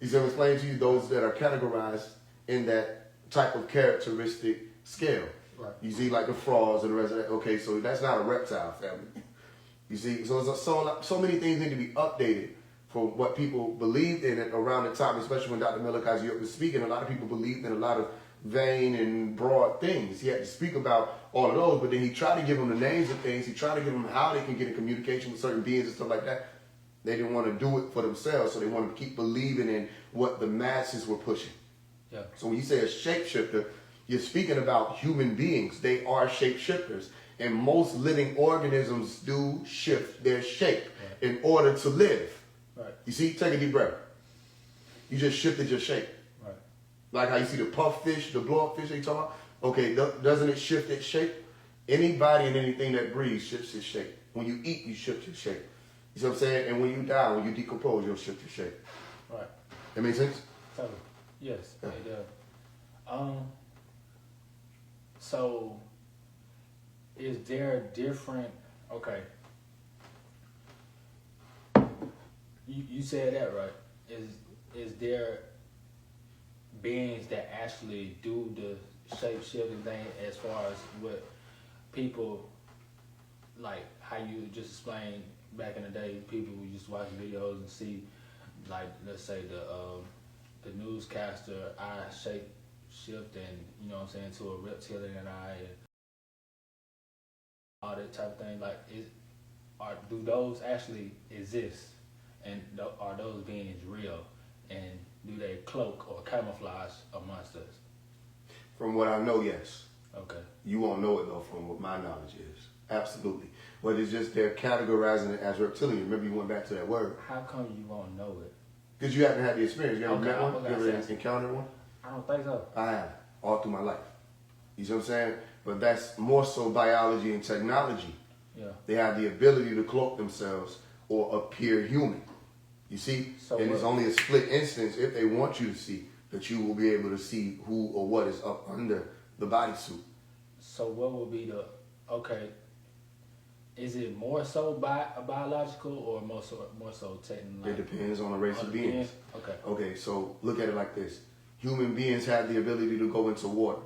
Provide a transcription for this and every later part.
You see what I'm explaining to you? Those that are categorized in that type of characteristic scale. Right. You see, like the frogs and the rest of that. Okay, so that's not a reptile family. You see, so so many things need to be updated for what people believed in it around the time, especially when Dr. Malachi York was speaking. A lot of people believed in a lot of vain and broad things. He had to speak about all of those, but then he tried to give them the names of things. He tried to give them how they can get in communication with certain beings and stuff like that. They didn't want to do it for themselves, so they wanted to keep believing in what the masses were pushing. Yeah. So when you say a shapeshifter, you're speaking about human beings. They are shapeshifters. And most living organisms do shift their shape in order to live. Right. You see, take a deep breath. You just shifted your shape. Right. Like how you see the puff fish, the blow up fish they talk about. Okay, doesn't it shift its shape? Anybody and anything that breathes shifts its shape. When you eat, you shift your shape. You see what I'm saying? And when you die, when you decompose, you'll shift your shape. Right. That makes sense? Totally. Yes, it does. So, is there different? Okay. You said that right. Is there beings that actually do the shape shifting thing as far as what people like how you just explained back in the day? People would just watch videos and see, like, let's say the newscaster eye shape shift and, you know what I'm saying, to a reptilian eye and all that type of thing. Like, do those actually exist? And are those beings real? And do they cloak or camouflage amongst us? From what I know, yes. Okay. You won't know it though from what my knowledge is. Absolutely. But it's just they're categorizing it as reptilian. Remember you went back to that word. How come you won't know it? Because you haven't had the experience. You ever met one? Okay, You ever encountered one? I don't think so. I have, all through my life. You see what I'm saying? But that's more so biology and technology. Yeah. They have the ability to cloak themselves or appear human. You see? So and it's only a split instance if they want you to see that you will be able to see who or what is up under the bodysuit. So what would be okay, is it more so biological or more so technological? It depends on the race of beings. Okay. Okay, so look at it like this. Human beings have the ability to go into water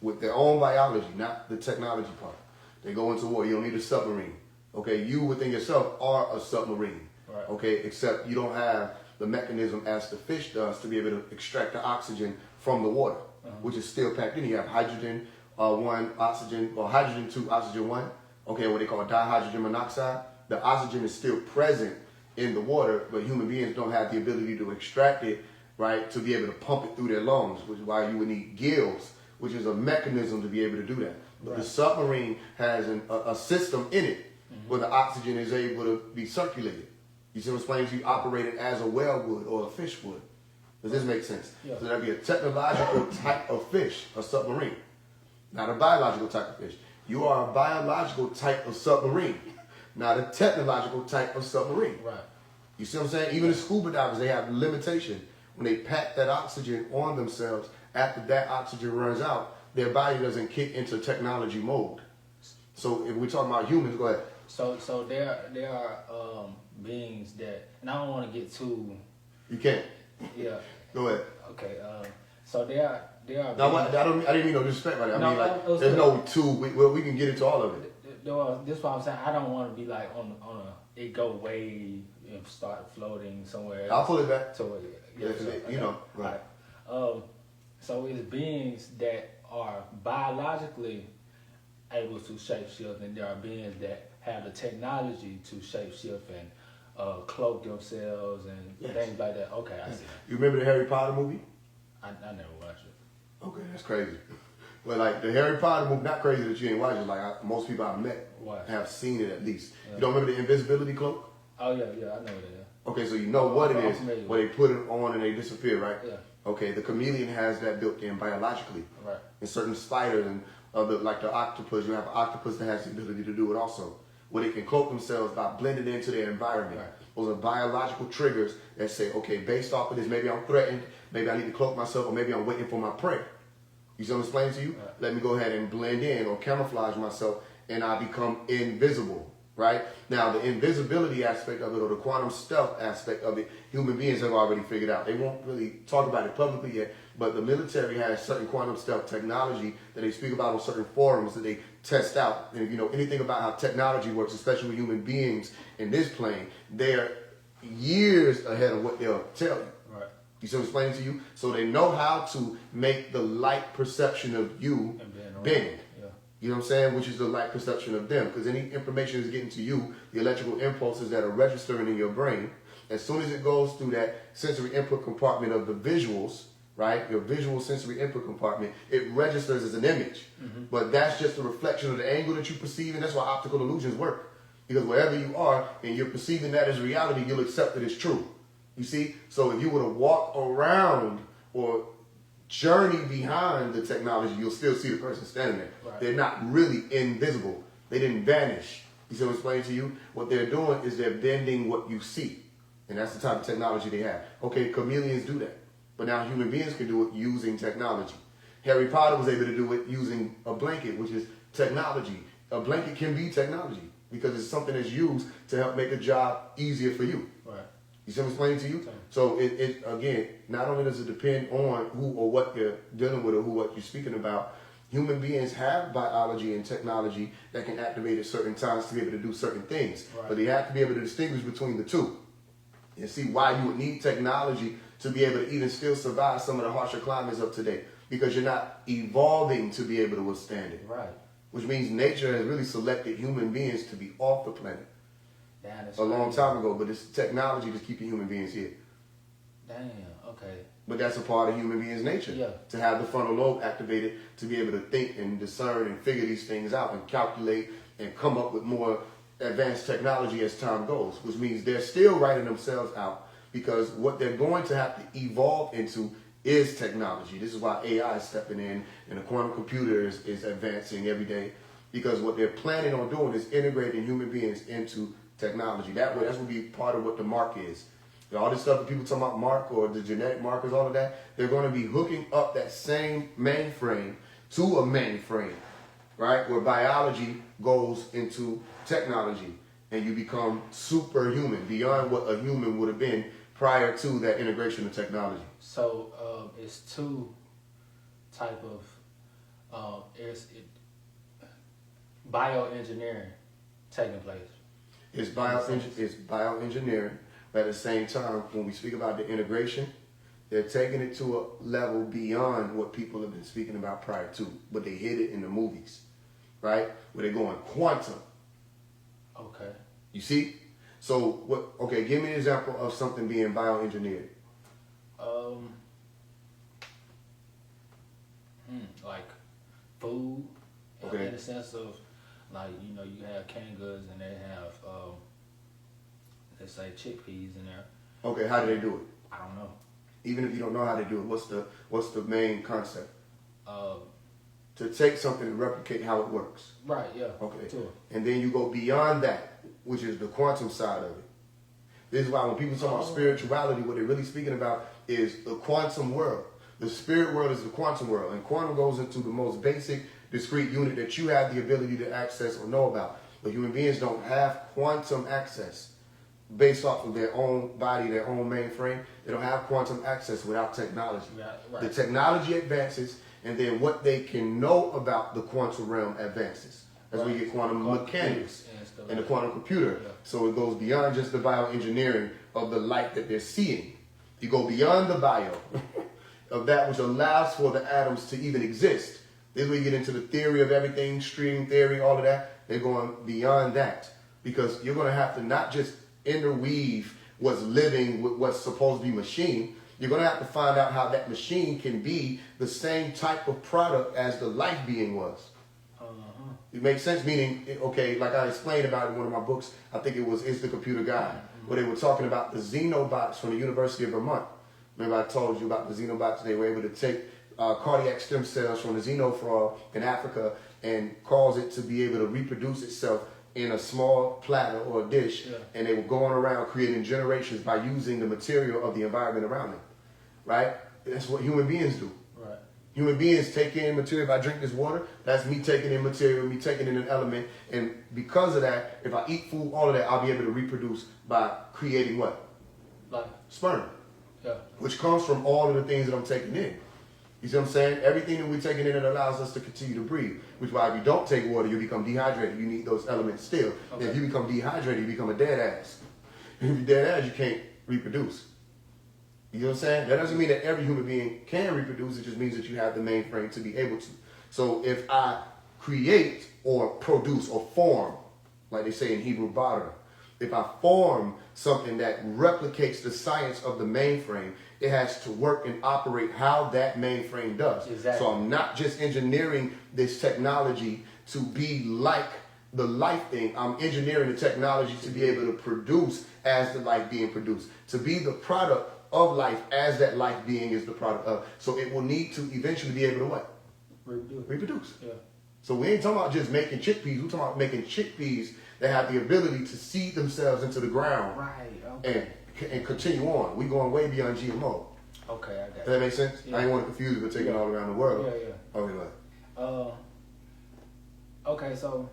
with their own biology, not the technology part. They go into water. You don't need a submarine. Okay, you within yourself are a submarine. Right. Okay, except you don't have the mechanism as the fish does to be able to extract the oxygen from the water, which is still packed in. You have hydrogen 1, oxygen, or hydrogen 2, oxygen 1. Okay, what they call dihydrogen monoxide. The oxygen is still present in the water, but human beings don't have the ability to extract it, right, to be able to pump it through their lungs, which is why you would need gills, which is a mechanism to be able to do that. But the submarine has a system in it where the oxygen is able to be circulated. You see what I'm explaining to you? Operated as a whale would or a fish would. Does this make sense? Yeah. So that'd be a technological type of fish, a submarine, not a biological type of fish. You are a biological type of submarine, not a technological type of submarine. Right. You see what I'm saying? Even the scuba divers, they have limitation. When they pack that oxygen on themselves, after that oxygen runs out, their body doesn't kick into technology mode. So if we're talking about humans, go ahead. So there are beings that, and I don't want to get too. You can't. Yeah. Go ahead. Okay. So there are. Now, I didn't mean no disrespect by that. I No, mean, like, no, there's no two. We can get into all of it. This is what I'm saying. I don't want to be like on it go way and start floating somewhere else. I'll pull it back. To it. You know. Right. So it's beings that are biologically able to shapeshift, and there are beings that have the technology to shapeshift and cloak themselves and things like that. Okay, I see. You remember the Harry Potter movie? I never watched it. Okay, that's crazy. But like the Harry Potter movie, not crazy that you ain't watched it. Like most people I've met have seen it at least. Yeah. You don't remember the invisibility cloak? Oh yeah, I know that. Okay, so you know what it is, where they put it on and they disappear, right? Yeah. Okay, the chameleon has that built in biologically. Right. And certain spiders and like the octopus, you have an octopus that has the ability to do it also, where they can cloak themselves by blending into their environment. Right. Those are biological triggers that say, okay, based off of this, maybe I'm threatened, maybe I need to cloak myself, or maybe I'm waiting for my prey. You see what I'm explaining to you? Right. Let me go ahead and blend in or camouflage myself, and I become invisible. right? Now, the invisibility aspect of it or the quantum stealth aspect of it, human beings have already figured out. They won't really talk about it publicly yet, but the military has certain quantum stealth technology that they speak about on certain forums that they test out. And if you know anything about how technology works, especially with human beings in this plane, they're years ahead of what they'll tell you. Right. You see what I'm explaining to you? So they know how to make the light perception of you bend. You know what I'm saying? Which is the light perception of them. Because any information is getting to you, the electrical impulses that are registering in your brain, as soon as it goes through that sensory input compartment of the visuals, right? Your visual sensory input compartment, it registers as an image. Mm-hmm. But that's just a reflection of the angle that you perceive, and that's why optical illusions work. Because wherever you are and you're perceiving that as reality, you'll accept it as true. You see? So if you were to walk around or journey behind the technology, you'll still see the person standing there. Right. They're not really invisible. They didn't vanish. You see what I'm explaining to you? What they're doing is they're bending what you see. And that's the type of technology they have. Okay, chameleons do that. But now human beings can do it using technology. Harry Potter was able to do it using a blanket, which is technology. A blanket can be technology because it's something that's used to help make a job easier for you. Right. You see what I'm explaining to you? Okay. So it again, not only does it depend on who or what you're dealing with or what you're speaking about, human beings have biology and technology that can activate at certain times to be able to do certain things. Right. But they have to be able to distinguish between the two and see why you would need technology to be able to even still survive some of the harsher climates of today, because you're not evolving to be able to withstand it. Right. Which means nature has really selected human beings to be off the planet a long time ago, but it's technology that's keeping human beings here. Damn, okay. But that's a part of human beings' nature, to have the frontal lobe activated to be able to think and discern and figure these things out and calculate and come up with more advanced technology as time goes, which means they're still writing themselves out, because what they're going to have to evolve into is technology. This is why AI is stepping in and the quantum computer is advancing every day, because what they're planning on doing is integrating human beings into technology. That way, that's going to be part of what the mark is. All this stuff that people talk about mark or the genetic markers, all of that, they're going to be hooking up that same mainframe to a mainframe, right? Where biology goes into technology and you become superhuman, beyond what a human would have been prior to that integration of technology. So it's two type of bioengineering taking place. It's bioengineering, but at the same time, when we speak about the integration, they're taking it to a level beyond what people have been speaking about prior to, but they hit it in the movies, right? Where they're going quantum. Okay. You see? So what? Okay, give me an example of something being bioengineered. Like food. Okay. In the sense of, like, you know, you have canned goods and they have, let's say, chickpeas in there. Okay, how do they do it? I don't know. Even if you don't know how to do it, what's the main concept? To take something and replicate how it works. Right, yeah. Okay. Sure. And then you go beyond that, which is the quantum side of it. This is why when people talk about spirituality, what they're really speaking about is the quantum world. The spirit world is the quantum world, and quantum goes into the most basic, discrete unit that you have the ability to access or know about. But human beings don't have quantum access based off of their own body, their own mainframe. They don't have quantum access without technology. Right. The technology advances, and then what they can know about the quantum realm advances. That's where you get quantum mechanics and the quantum computer. Yeah. So it goes beyond just the bioengineering of the light that they're seeing. You go beyond the bio of that which allows for the atoms to even exist. This is where you get into the theory of everything, string theory, all of that. They're going beyond that, because you're going to have to not just interweave what's living with what's supposed to be machine. You're going to have to find out how that machine can be the same type of product as the life being was. It makes sense, meaning, okay, like I explained about in one of my books, I think it was Is the Computer Guide, where they were talking about the xenobots from the University of Vermont. Remember I told you about the xenobots? They were able to take cardiac stem cells from the xenofrog in Africa and cause it to be able to reproduce itself in a small platter or a dish, and they were going around creating generations by using the material of the environment around them, right? That's what human beings do. Right. Human beings take in material. If I drink this water, that's me taking in material, me taking in an element. And because of that, if I eat food, all of that, I'll be able to reproduce by creating what? Life. Sperm. Yeah. Which comes from all of the things that I'm taking in. You see what I'm saying? Everything that we're taking in, it allows us to continue to breathe. Which is why if you don't take water, you become dehydrated. You need those elements still. Okay. If you become dehydrated, you become a dead ass. If you're dead ass, you can't reproduce. You know what I'm saying? That doesn't mean that every human being can reproduce. It just means that you have the mainframe to be able to. So if I create or produce or form, like they say in Hebrew, bara, if I form something that replicates the science of the mainframe, it has to work and operate how that mainframe does. Exactly. So I'm not just engineering this technology to be like the life thing. I'm engineering the technology to be able to produce as the life being produced, to be the product of life as that life being is the product of. So it will need to eventually be able to what? Reproduce. Yeah. So we ain't talking about just making chickpeas. We're talking about making chickpeas that have the ability to seed themselves into the ground. Right. Okay. And continue on. We going way beyond GMO. Okay, I got Does that make sense? Yeah. I ain't want to confuse it, but taking all around the world. Yeah, yeah. Okay, what? Okay, so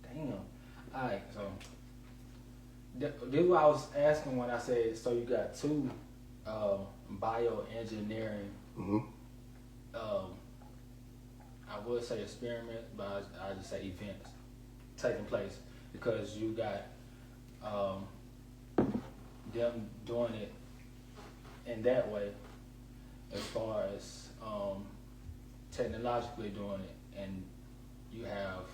damn. Alright, so this is what I was asking when I said, so you got two bioengineering, Mm-hmm. I would say experiments, but I just say events taking place, because you got them doing it in that way as far as technologically doing it, and you have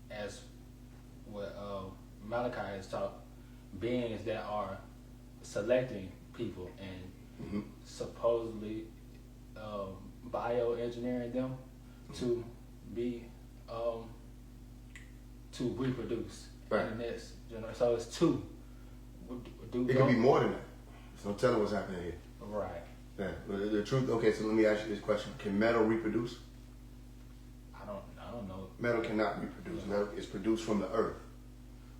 as what Malachi has taught, beings that are selecting people and supposedly bioengineering them to be to reproduce Right. in the next generation. So it's two. It could be more than that. So tell them what's happening here. Right. Yeah. The truth. Okay, so let me ask you this question: can metal reproduce? I don't know. Metal cannot reproduce. Metal is produced from the earth,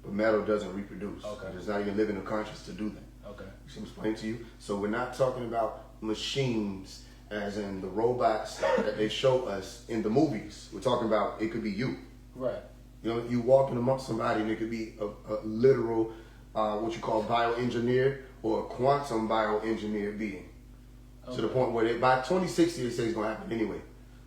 but metal doesn't reproduce. Okay. It's not even living or conscious to do that. Okay. Should explain to you. So we're not talking about machines, as in the robots that they show us in the movies. We're talking about it could be you. Right. You know, you walking amongst somebody and it could be a literal, what you call bioengineered or a quantum bioengineered being. Okay. To the point where by 2060 they say it's going to happen anyway,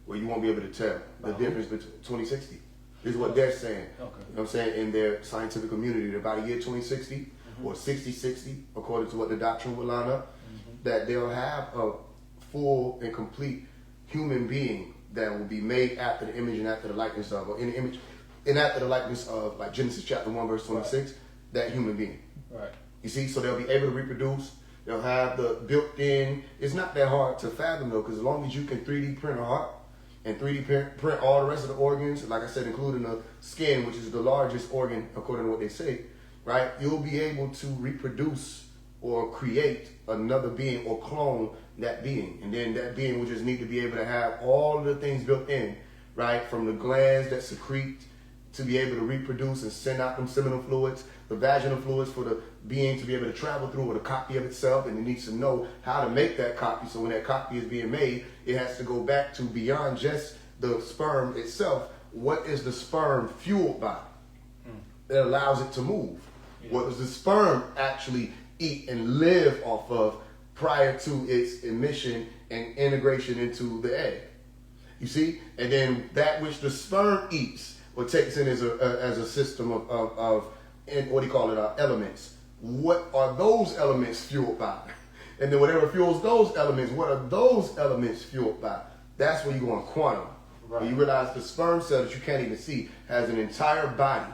where you won't be able to tell the difference between 2060. This is what they're saying. Okay. You know what I'm saying? In their scientific community, that by the year 2060 or 6060, according to what the doctrine will line up, that they'll have a full and complete human being that will be made after the image and after the likeness of, or in the image and after the likeness of, like Genesis chapter 1 verse 26, that human being. Right. You see, so they'll be able to reproduce. They'll have the built-in. It's not that hard to fathom though, because as long as you can 3D print a heart and 3D print all the rest of the organs, like I said, including the skin, which is the largest organ according to what they say, right? You'll be able to reproduce or create another being or clone that being. And then that being will just need to be able to have all of the things built in, right? From the glands that secrete to be able to reproduce and send out them seminal fluids, the vaginal fluids for the being to be able to travel through with a copy of itself, and it needs to know how to make that copy. So when that copy is being made, it has to go back to beyond just the sperm itself. What is the sperm fueled by that allows it to move? Yeah. What does the sperm actually eat and live off of prior to its emission and integration into the egg? You see? And then that which the sperm eats or takes in as a system of what do you call it, elements. What are those elements fueled by? And then whatever fuels those elements, what are those elements fueled by? That's where you go on quantum. Right. When you realize the sperm cell that you can't even see has an entire body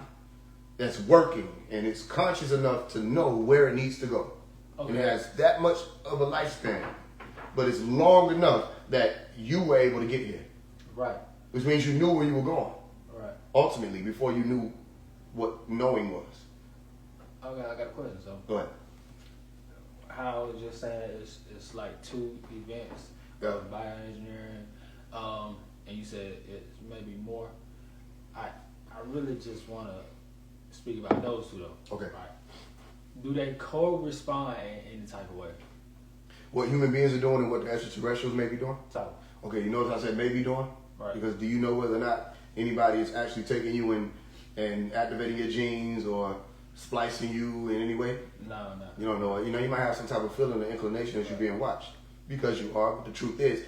that's working and it's conscious enough to know where it needs to go. Okay. And it has that much of a lifespan, but it's long enough that you were able to get here. Right. Which means you knew where you were going. Right. Ultimately, before you knew what knowing was. Okay, I got a question. So go ahead. How I was just saying it's like two events of bioengineering, and you said it's maybe more. I really just want to speak about those two though. Okay. Right. Do they correspond in any type of way? what human beings are doing and what the extraterrestrials may be doing? Talk. Okay, you notice I said may be doing? Right. Because do you know whether or not anybody is actually taking you and activating your genes or splicing you in any way? No. You don't know. You know, you might have some type of feeling or inclination as you're being watched. Because you are. But the truth is,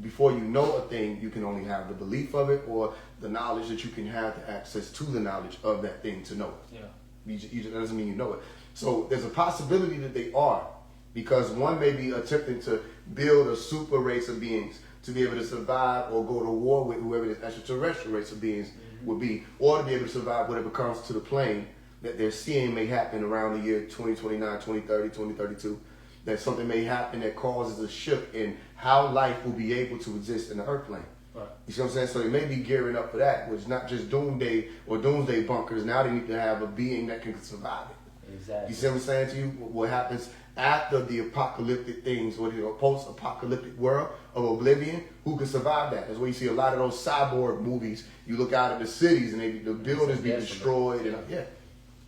before you know a thing, you can only have the belief of it or the knowledge that you can have the access to the knowledge of that thing to know it. Yeah. That doesn't mean you know it. So there's a possibility that they are, because one may be attempting to build a super race of beings to be able to survive or go to war with whoever this extraterrestrial race of beings would be, or to be able to survive whatever comes to the plane that they're seeing may happen around the year 2029, 2030, 2032. That something may happen that causes a shift in how life will be able to exist in the earth plane. Right. You see what I'm saying? So they may be gearing up for that, which is not just doomsday or doomsday bunkers. Now they need to have a being that can survive it. Exactly. You see what I'm saying to you? What happens after the apocalyptic things, or the post-apocalyptic world of oblivion? Who can survive that? That's where you see a lot of those cyborg movies. You look out at the cities and the buildings be destroyed. And, yeah.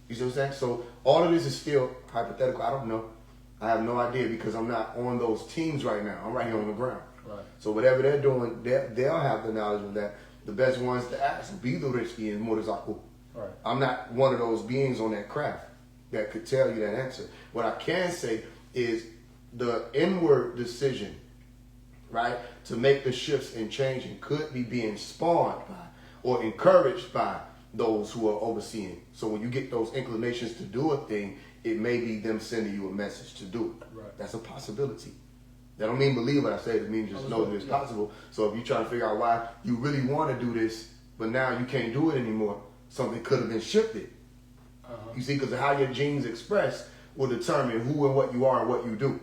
You see what I'm saying? So all of this is still hypothetical. I don't know. I have no idea because I'm not on those teams right now. I'm right here on the ground. Right. So whatever they're doing, they'll have the knowledge of that. The best ones to ask will be the rich beings, Motorzaku. Right. I'm not one of those beings on that craft that could tell you that answer. What I can say is the inward decision, right, to make the shifts and changing could be being spawned by or encouraged by those who are overseeing. So when you get those inclinations to do a thing, it may be them sending you a message to do it. Right. That's a possibility. That don't mean believe what I say. It means just know that it's possible. So if you're trying to figure out why you really want to do this, but now you can't do it anymore, something could have been shifted. You see, because of how your genes express will determine who and what you are and what you do.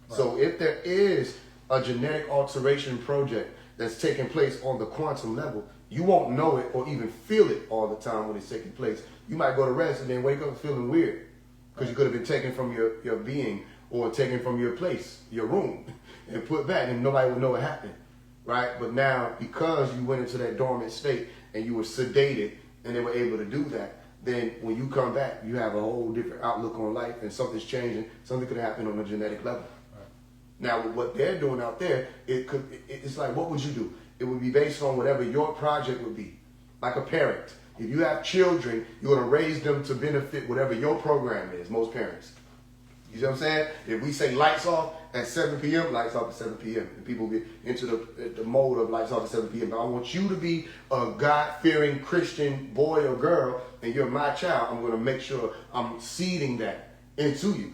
Right. So if there is a genetic alteration project that's taking place on the quantum level, you won't know it or even feel it all the time when it's taking place. You might go to rest and then wake up feeling weird because you could have been taken from your being or taken from your place, your room, and put back, and nobody would know what happened, right? But now, because you went into that dormant state and you were sedated and they were able to do that, then when you come back, you have a whole different outlook on life and something's changing. Something could happen on a genetic level. Right. Now, with what they're doing out there, it's like, what would you do? It would be based on whatever your project would be. Like a parent. If you have children, you're going to raise them to benefit whatever your program is, most parents. You see what I'm saying? If we say lights off at 7 p.m., lights off at 7 p.m. And people get into the mode of lights off at 7 p.m. But I want you to be a God-fearing Christian boy or girl, and you're my child. I'm going to make sure I'm seeding that into you.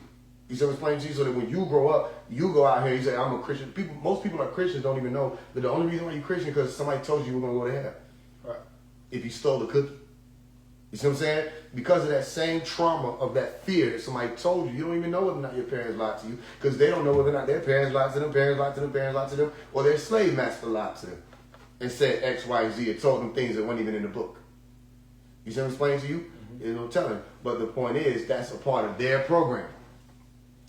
You see what I'm explaining to you? So that when you grow up, you go out here and you say, I'm a Christian. Most people are Christians don't even know that the only reason why you're Christian is because somebody told you you were going to go to hell. Right. If you stole a cookie. You see what I'm saying? Because of that same trauma of that fear that somebody told you, you don't even know whether or not your parents lied to you, because they don't know whether or not their parents lied to them, parents lied to them, parents lied to them, or their slave master lied to them and said X, Y, Z, and told them things that weren't even in the book. You see what I'm explaining to you? There's no telling. But the point is, that's a part of their program.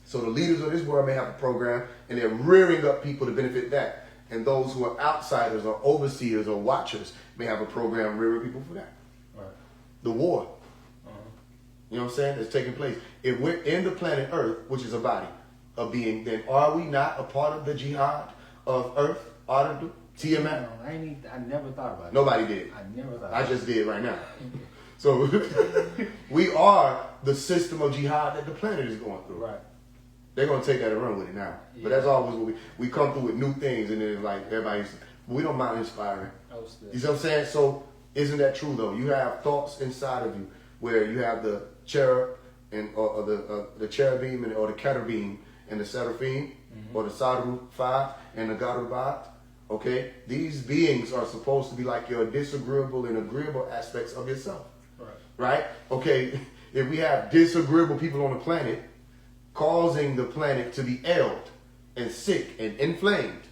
So the leaders of this world may have a program, and they're rearing up people to benefit that. And those who are outsiders or overseers or watchers may have a program rearing people for that. The war, you know what I'm saying, that's taking place. If we're in the planet Earth, which is a body, a being, then are we not a part of the jihad of Earth, Ardadu, Tiamat? No, I never thought about it. Nobody did. I never thought I just did right now. So we are the system of jihad that the planet is going through. Right. They're going to take that and run with it now. Yeah. But that's always what we come through with new things, and then it's like everybody's, we don't mind inspiring. You see what I'm saying? So, isn't that true though? You have thoughts inside of you where you have the cherub or the cherubim or the cherubim and the seraphim or the Saru-5 and the Garubat. Okay, these beings are supposed to be like your disagreeable and agreeable aspects of yourself. Right? Okay, if we have disagreeable people on the planet causing the planet to be ailed and sick and inflamed,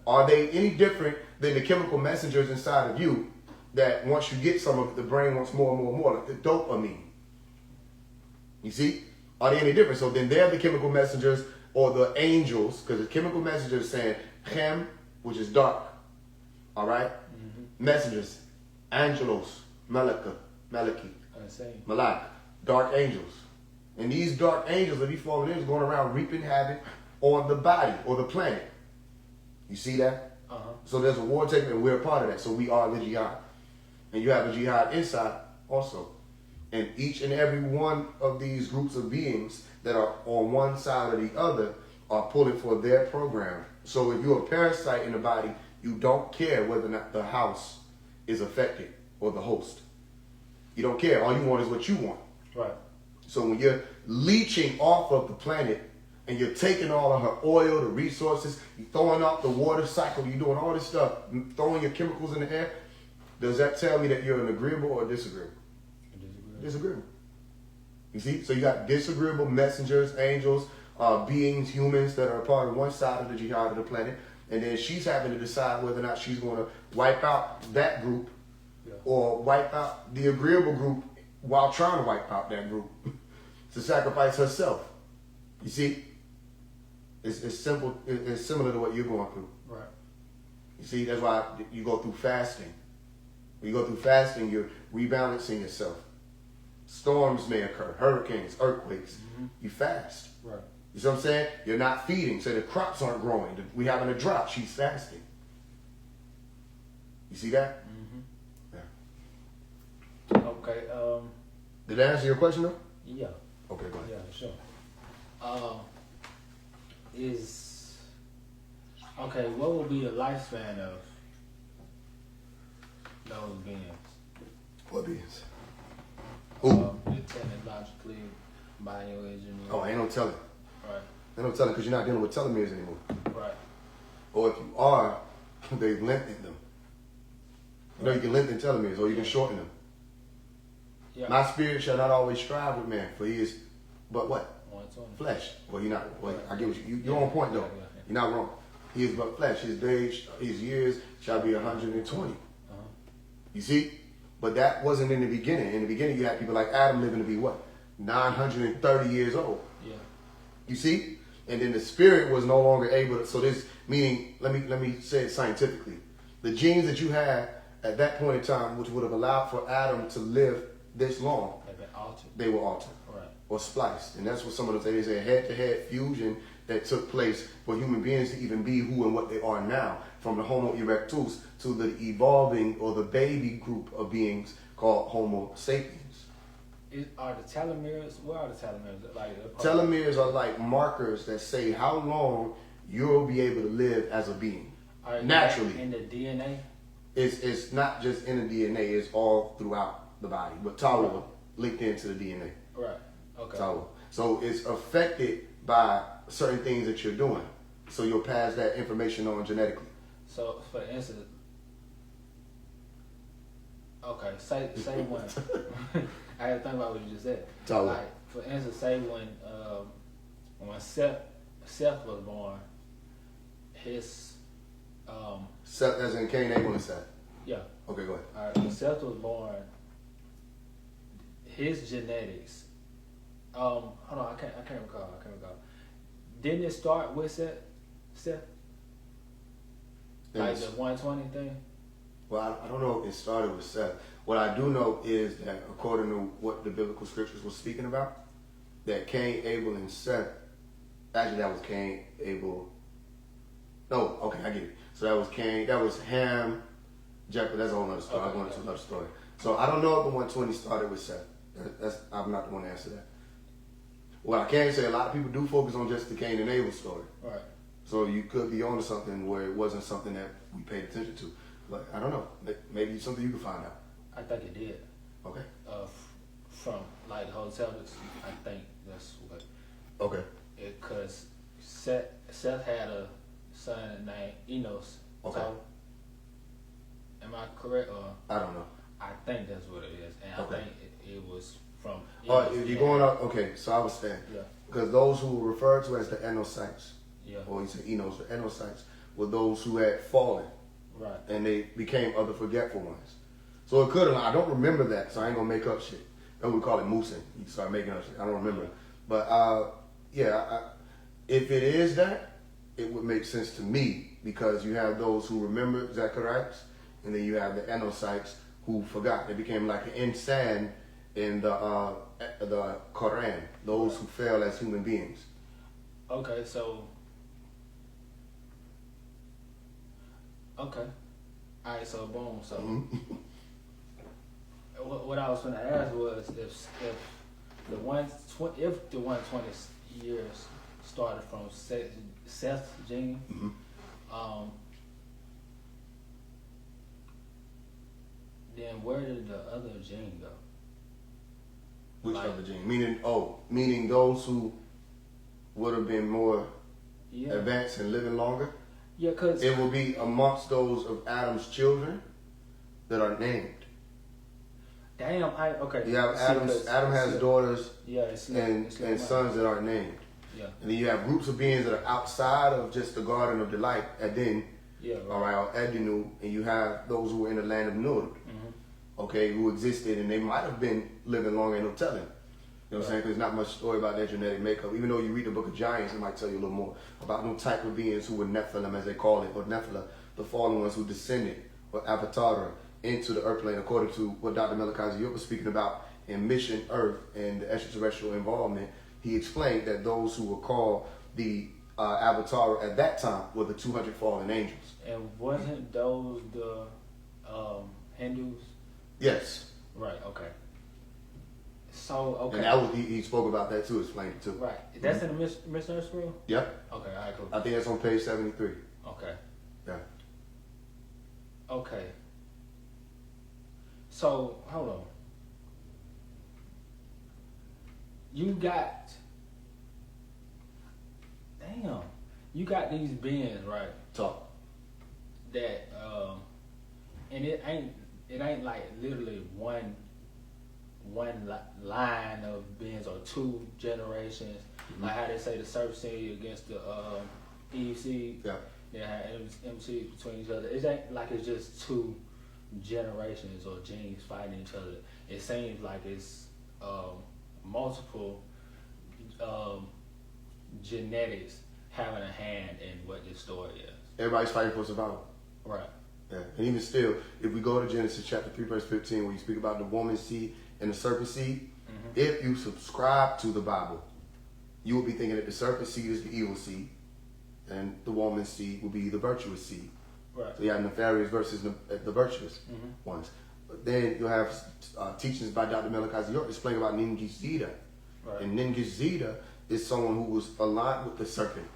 are they any different than the chemical messengers inside of you? That once you get some of it, the brain wants more and more and more, like the dopamine. You see? Are they any different? So then they're the chemical messengers or the angels, because the chemical messengers saying chem, which is dark. All right? Messengers, angelos, malaki, malak, dark angels. And these dark angels, if you follow them, is going around reaping havoc, on the body or the planet. You see that? So there's a war taking, and we're a part of that. So we are the jihad. And you have a jihad inside also. And each and every one of these groups of beings that are on one side or the other are pulling for their program. So if you're a parasite in the body, you don't care whether or not the house is affected or the host. You don't care. All you want is what you want. Right. So when you're leeching off of the planet and you're taking all of her oil, the resources, you're throwing out the water cycle, you're doing all this stuff, throwing your chemicals in the air, does that tell me that you're an agreeable or disagreeable? Disagreeable. You see? So you got disagreeable messengers, angels, beings, humans that are a part of one side of the jihad of the planet. And then she's having to decide whether or not she's going to wipe out that group or wipe out the agreeable group while trying to wipe out that group to sacrifice herself. You see? It's simple. It's similar to what you're going through. Right. You see? That's why you go through fasting. When you go through fasting, you're rebalancing yourself. Storms may occur, hurricanes, earthquakes. You fast. Right. You see what I'm saying? You're not feeding, so the crops aren't growing. We having a drought. She's fasting. You see that? Yeah. Okay. Did that answer your question though? Yeah. Okay, go ahead. Yeah, sure. What will be the lifespan of those beings? What beings? Technologically, bioengineering. Oh, ain't no telling. Right. Ain't no telling because you're not dealing with telomeres anymore. Right. Or if you are, they've lengthened them. You know, you can lengthen telomeres or you can shorten them. Yeah. My spirit shall not always strive with man, for he is but what? 120. Flesh. Well, you're not. Well, Right. I get what you're on point though. Yeah. You're not wrong. He is but flesh. His days, his years shall be 120. You see? But that wasn't in the beginning. In the beginning, you had people like Adam living to be what? 930 years old. Yeah. You see? And then the spirit was no longer able to, so this, meaning, let me say it scientifically. The genes that you had at that point in time, which would have allowed for Adam to live this long, They've been altered. they were altered. Right. Or spliced. And that's what some of them say. They say a head-to-head fusion that took place for human beings to even be who and what they are now, from the Homo erectus to the evolving or the baby group of beings called Homo sapiens. Are the telomeres? What are the telomeres? Like Telomeres are like markers that say how long you'll be able to live as a being. Naturally. In the DNA? It's not just in the DNA, it's all throughout the body. But Tawa linked into the DNA. Right. Okay. Tawa. So it's affected by certain things that you're doing. So you'll pass that information on genetically. So, for instance, okay, say when I had to think about what you just said. Tawa. Like, for instance, say when Seth was born, his Seth, as in Cain, Abel, and Seth. yeah. Okay, go ahead. All right, when Seth was born, his genetics. Hold on, I can't recall. Didn't it start with Seth? Like the 120 thing? Well, I don't know if it started with Seth. What I do know is that according to what the biblical scriptures were speaking about, that Cain, Abel, and Seth, actually that was Cain, Abel. No, okay, I get it. So that was Cain, that was Ham, Jacob. That's a whole other story. I'm going into another story. So I don't know if the 120 started with Seth. I'm not the one to answer that. What I can say, a lot of people do focus on just the Cain and Abel story. Right. So you could be onto something where it wasn't something that we paid attention to. But I don't know. Maybe it's something you can find out. I think it did. Okay. From like the hotels, I think that's what. Okay. Because Seth had a son named Enos. Okay. So, am I correct? Or I don't know. I think that's what it is, and Okay. I think it was from. If you're going up, okay, so I was saying. Yeah. Because those who were referred to as the Enocytes, Yeah. or you say Enos, the Enocytes, were those who had fallen. Right. And they became other forgetful ones. So it could have, I don't remember that, so I ain't going to make up shit. And we call it moosing. You start making up shit. I don't remember. But, if it is that, it would make sense to me because you have those who remember Zacharias, and then you have the Enocytes who forgot. They became like an insan in the Quran, those who fell as human beings. Okay, so Okay. All right. So boom. So Mm-hmm. what I was going to ask was if the 120 years started from Seth's gene, Mm-hmm. then where did the other gene go? Which Like- other gene? Meaning those who would have been more Yeah. advanced and living longer. Yeah, cause It will be amongst those of Adam's children that are named. damn. Okay. You have See, Adam 'cause Adam has it's- daughters Yeah, it's and sons that are named. Yeah. And then you have groups of beings that are outside of just the Garden of Delight, Eden, Yeah. all right, or Edenu, and you have those who were in the land of Nur, okay, who existed, and they might have been living longer, ain't no telling. You know what I'm saying? Because there's not much story about their genetic makeup. Even though you read the book of Giants, it might tell you a little more about no type of beings who were Nephilim, as they call it, or Nephilim, the fallen ones who descended, or Avatar, into the earth plane, according to what Dr. Malachi was speaking about in Mission Earth and the extraterrestrial involvement. He explained that those who were called the Avatar at that time were the 200 fallen angels. And wasn't those the Hindus? Yes. Right. Okay. So okay. And that was, he spoke about that too, explained it too. Right. That's in the Missionary Scroll? Yep. Okay, alright, cool. I think that's on page 73. Okay. Yeah. Okay. So, hold on. You got these beings, right? Talk. That and it ain't like literally one line of beings or two generations. Like how they say the serpent seed against the Eve seed. Yeah. They had MCs between each other. It ain't like it's just two generations or genes fighting each other. It seems like it's multiple genetics having a hand in what this story is. Everybody's fighting for survival. Right. Yeah. And even still, if we go to Genesis chapter 3, verse 15, where you speak about the woman's seed and the serpent seed, if you subscribe to the Bible, you will be thinking that the serpent seed is the evil seed, and the woman's seed will be the virtuous seed. Right. So you have nefarious versus the virtuous ones. But then you'll have teachings by Dr. Malachi York explaining about Ningishzida. Right. And Ningishzida is someone who was aligned with the serpent.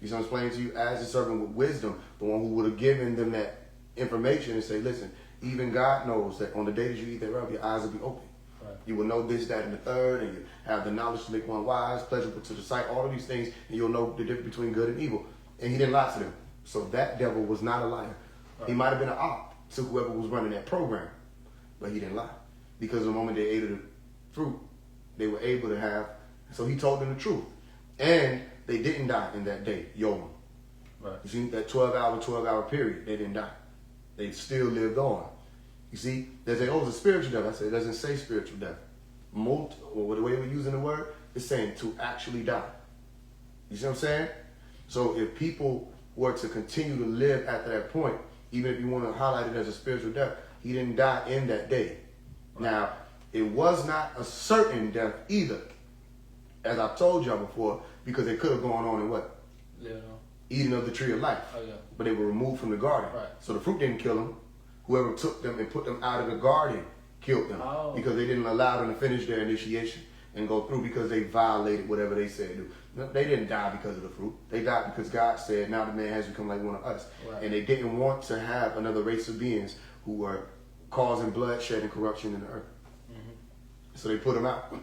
He's going to explain to you as a servant with wisdom, the one who would have given them that information and say, listen, even God knows that on the day that you eat thereof, your eyes will be open. Right. You will know this, that, and the third, and you have the knowledge to make one wise, pleasurable to the sight, all of these things, and you'll know the difference between good and evil. And he didn't lie to them. So that devil was not a liar. Right. He might have been an op to whoever was running that program, but he didn't lie. Because the moment they ate of the fruit, they were able to have, so he told them the truth. And they didn't die in that day, Yom. Right. You see, that 12-hour period, they didn't die. They still lived on. You see, they say, oh, it's a spiritual death. I said, it doesn't say spiritual death. Or the way we're using the word, it's saying to actually die. You see what I'm saying? So if people were to continue to live after that point, even if you want to highlight it as a spiritual death, he didn't die in that day. Right. Now, it was not a certain death either, as I've told y'all before, because they could have gone on and what? Eating of the tree of life. Oh, yeah. But they were removed from the garden. Right. So the fruit didn't kill them. Whoever took them and put them out of the garden killed them. Oh. Because they didn't allow them to finish their initiation and go through because they violated whatever they said to do. No, they didn't die because of the fruit. They died because God said, now the man has become like one of us. Right. And they didn't want to have another race of beings who were causing bloodshed and corruption in the earth. So they put them out.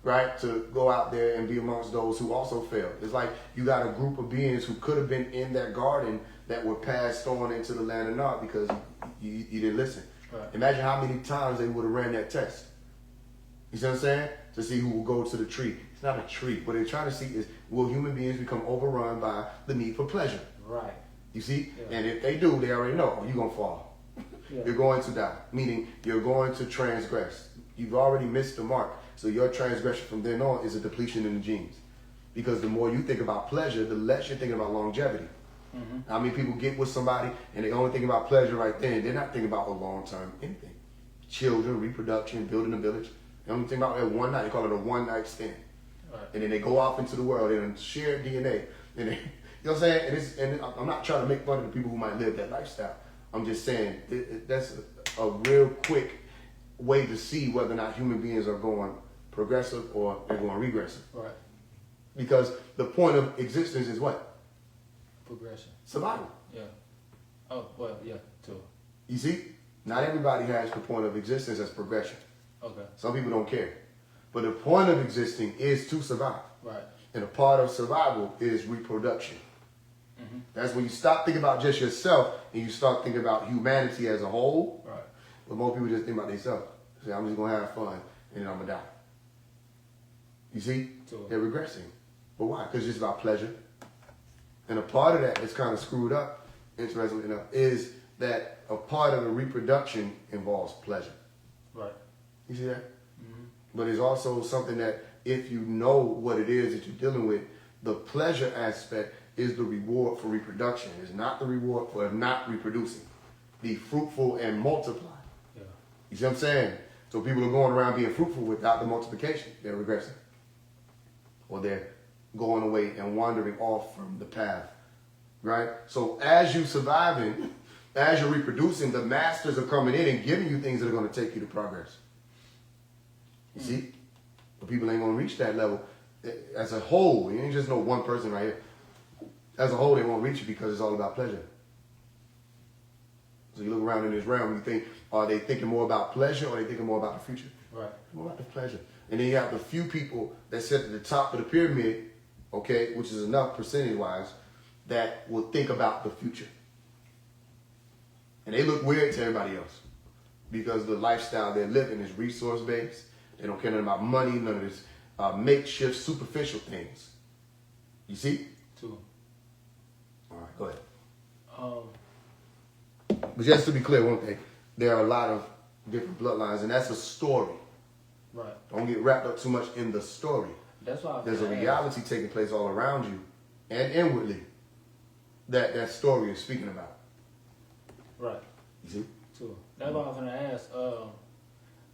Right, to go out there and be amongst those who also failed. It's like you got a group of beings who could have been in that garden that were passed on into the land of Nod because you didn't listen. Right. Imagine how many times they would have ran that test. You see what I'm saying? To see who will go to the tree. It's not a tree. What they're trying to see is, will human beings become overrun by the need for pleasure? Right. You see? Yeah. And if they do, they already know, you're going to fall. Yeah. You're going to die. Meaning, you're going to transgress. You've already missed the mark. So your transgression from then on is a depletion in the genes. Because the more you think about pleasure, the less you're thinking about longevity. How many people get with somebody and they only think about pleasure right then? They're not thinking about a long-term anything. Children, reproduction, building a village. They only think about that one night. They call it a one-night stand. Right. And then they go off into the world and share DNA. And they, you know know what I'm saying? And I'm not trying to make fun of the people who might live that lifestyle. I'm just saying that's a real quick way to see whether or not human beings are going progressive or they're going regressive. Right. Because the point of existence is what? Progression. Survival. Yeah. Oh, well, yeah, too. You see? Not everybody has the point of existence as progression. Okay. Some people don't care. But the point of existing is to survive. Right. And a part of survival is reproduction. Mm-hmm. That's when you stop thinking about just yourself and you start thinking about humanity as a whole. Right. But most people just think about themselves. Say, I'm just going to have fun and then I'm going to die. You see? Sure. They're regressing. But why? Because it's just about pleasure. And a part of that that's kind of screwed up, interestingly enough, is that a part of the reproduction involves pleasure. Right. You see that? Mm-hmm. But it's also something that if you know what it is that you're dealing with, the pleasure aspect is the reward for reproduction. It's not the reward for not reproducing. Be fruitful and multiply. Yeah. You see what I'm saying? So people are going around being fruitful without the multiplication. They're regressing. Or they're going away and wandering off from the path. Right? So as you surviving, as you're reproducing, the masters are coming in and giving you things that are going to take you to progress. You see? But people ain't going to reach that level. As a whole, you ain't just no one person right here. As a whole, they won't reach it because it's all about pleasure. So you look around in this realm, you think, are they thinking more about pleasure or are they thinking more about the future? Right. More about the pleasure. And then you have the few people that sit at the top of the pyramid, okay, which is enough percentage-wise, that will think about the future. And they look weird to everybody else because the lifestyle they're living is resource-based. They don't care nothing about money, none of this makeshift, superficial things. You see? Too. All right, go ahead. Um, But just to be clear, one thing, there are a lot of different bloodlines, and that's a story. right. Don't get wrapped up too much in the story. That's why There's a reality taking place all around you and inwardly that that story is speaking about. Right. You see? Too. That's why I'm gonna ask.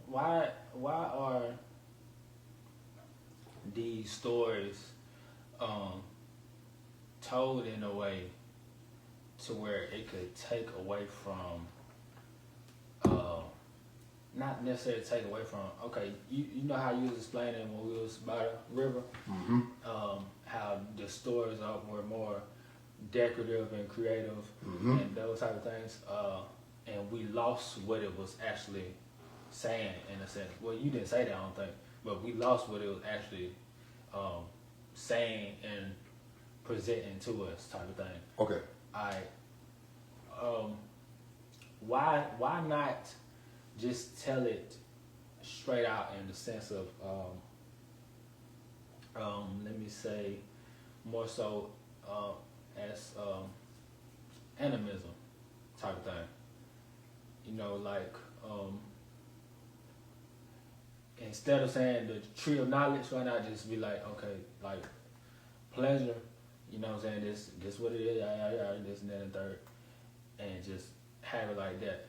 Why are these stories told in a way to where it could take away from, not necessarily take away from. Okay, you know how you was explaining when we was by the river, Mm-hmm. how the stories were more decorative and creative Mm-hmm. and those type of things, and we lost what it was actually saying in a sense. Well, you didn't say that, I don't think, but we lost what it was actually saying and presenting to us, type of thing. Okay. Why not just tell it straight out in the sense of let me say more so as animism type of thing. You know, like instead of saying the tree of knowledge, why not just be like, okay, like pleasure, you know what I'm saying, this what it is, this and that and third, and just have it like that.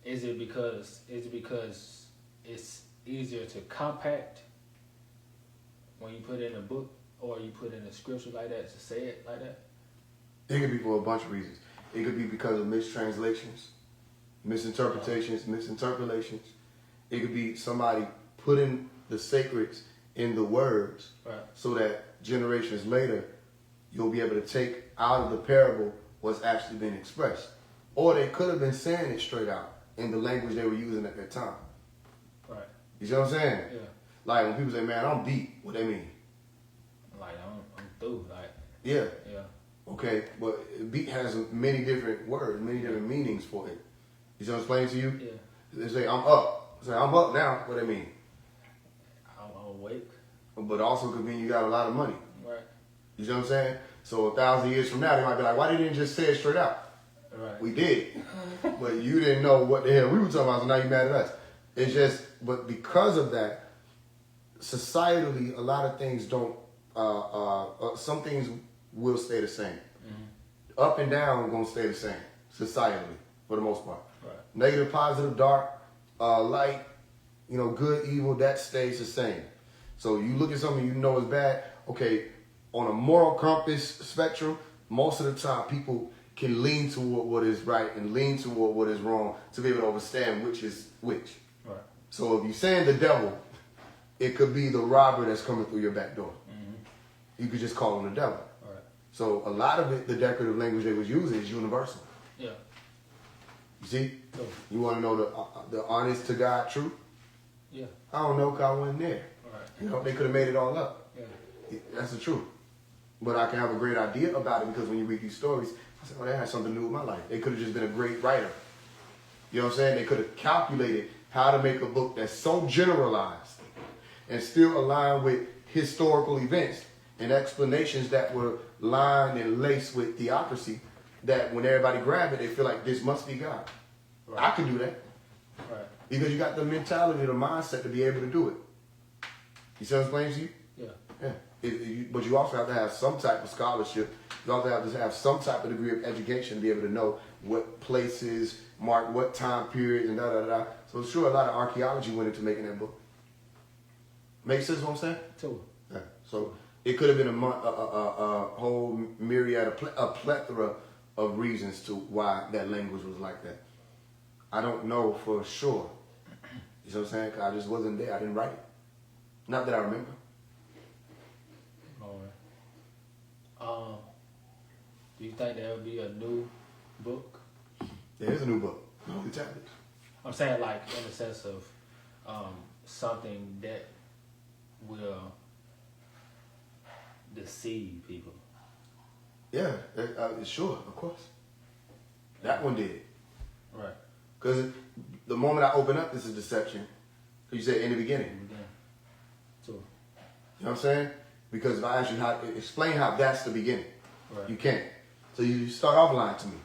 Is it because it's easier to compact when you put it in a book or you put in a scripture like that, to say it like that? It could be for a bunch of reasons. It could be because of mistranslations, misinterpretations, misinterpolations. It could be somebody putting the sacreds in the words, Right. so that generations later you'll be able to take out of the parable what's actually been expressed. Or they could have been saying it straight out in the language they were using at that time. Right. You see what I'm saying? Yeah. Like when people say, man, I'm deep, what they mean? Like I'm through. Like Yeah. yeah. Okay, but beat has many different words, many different meanings for it. You see what I'm explaining to you? Yeah. They say, I'm up. Say, I'm up now. What they mean? I'm awake. But also could mean you got a lot of money. Right. You see what I'm saying? So 1,000 years from now, they might be like, why didn't you just say it straight out? Right. We did. But you didn't know what the hell we were talking about, so now you're mad at us. It's just, but because of that, societally, a lot of things don't, some things will stay the same. Mm-hmm. Up and down going to stay the same, societally, for the most part. Right. Negative, positive, dark, light, good, evil, that stays the same. So you look at something you know is bad, okay, on a moral compass spectrum, most of the time people can lean toward what is right and lean toward what is wrong to be able to understand which is which. Right. So if you're saying the devil, it could be the robber that's coming through your back door. Mm-hmm. You could just call him the devil. Right. So a lot of it, the decorative language they was using is universal. Yeah. You see? Cool. You want to know the honest to God truth? Yeah. I don't know, 'cause I wasn't there. Right. You know, they could have made it all up. Yeah. That's the truth. But I can have a great idea about it because when you read these stories, I said, oh, that has something to do with my life. They could have just been a great writer. You know what I'm saying? They could have calculated how to make a book that's so generalized and still aligned with historical events and explanations that were lined and laced with theocracy that when everybody grab it, they feel like this must be God. Right. I can do that. Right. Because you got the mentality, the mindset to be able to do it. You see what I'm saying to you? Yeah. Yeah. But you also have to have some type of scholarship. You also have to have some type of degree of education to be able to know what places, mark what time periods, and da da da. So sure, a lot of archaeology went into making that book. Make sense what I'm saying? Totally. Yeah. So it could have been a whole myriad, a plethora of reasons to why that language was like that. I don't know for sure. You know what I'm saying? 'Cause I just wasn't there. I didn't write it. Not that I remember. All right. Do you think there'll be a new book? There is a new book. Holy Tablets. I'm saying like in the sense of something that will deceive people. Yeah, sure, of course. That one did. Right. Because the moment I open up, this is deception. You said in the beginning. Yeah. So. You know what I'm saying? Because if I ask you how, explain how that's the beginning. Right. You can't. So you start off lying to me.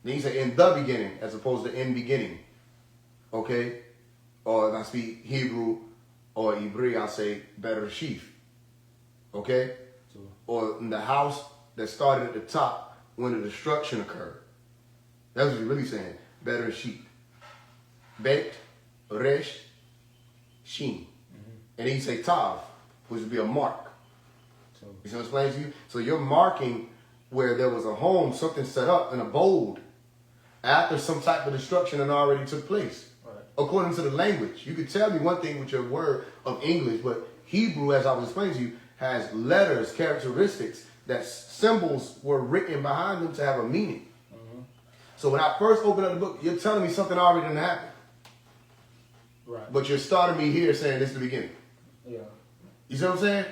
Then you say in the beginning as opposed to in beginning. Okay? Or if I speak Hebrew or Hebrew, I'll say Bereshith. Okay? So. Or in the house that started at the top when the destruction occurred. That's what you're really saying. Bereshith. Bet, Resh, Shin. And then you say Tav, which would be a mark. So. You see what I'm explaining to you? So you're marking where there was a home, something set up, an abode, after some type of destruction had already took place. Right. According to the language. You could tell me one thing with your word of English, but Hebrew, as I was explaining to you, has letters, characteristics, that symbols were written behind them to have a meaning. Mm-hmm. So when I first opened up the book, you're telling me something already didn't happen. Right. But you're starting me here saying this is the beginning. Yeah. You see what I'm saying?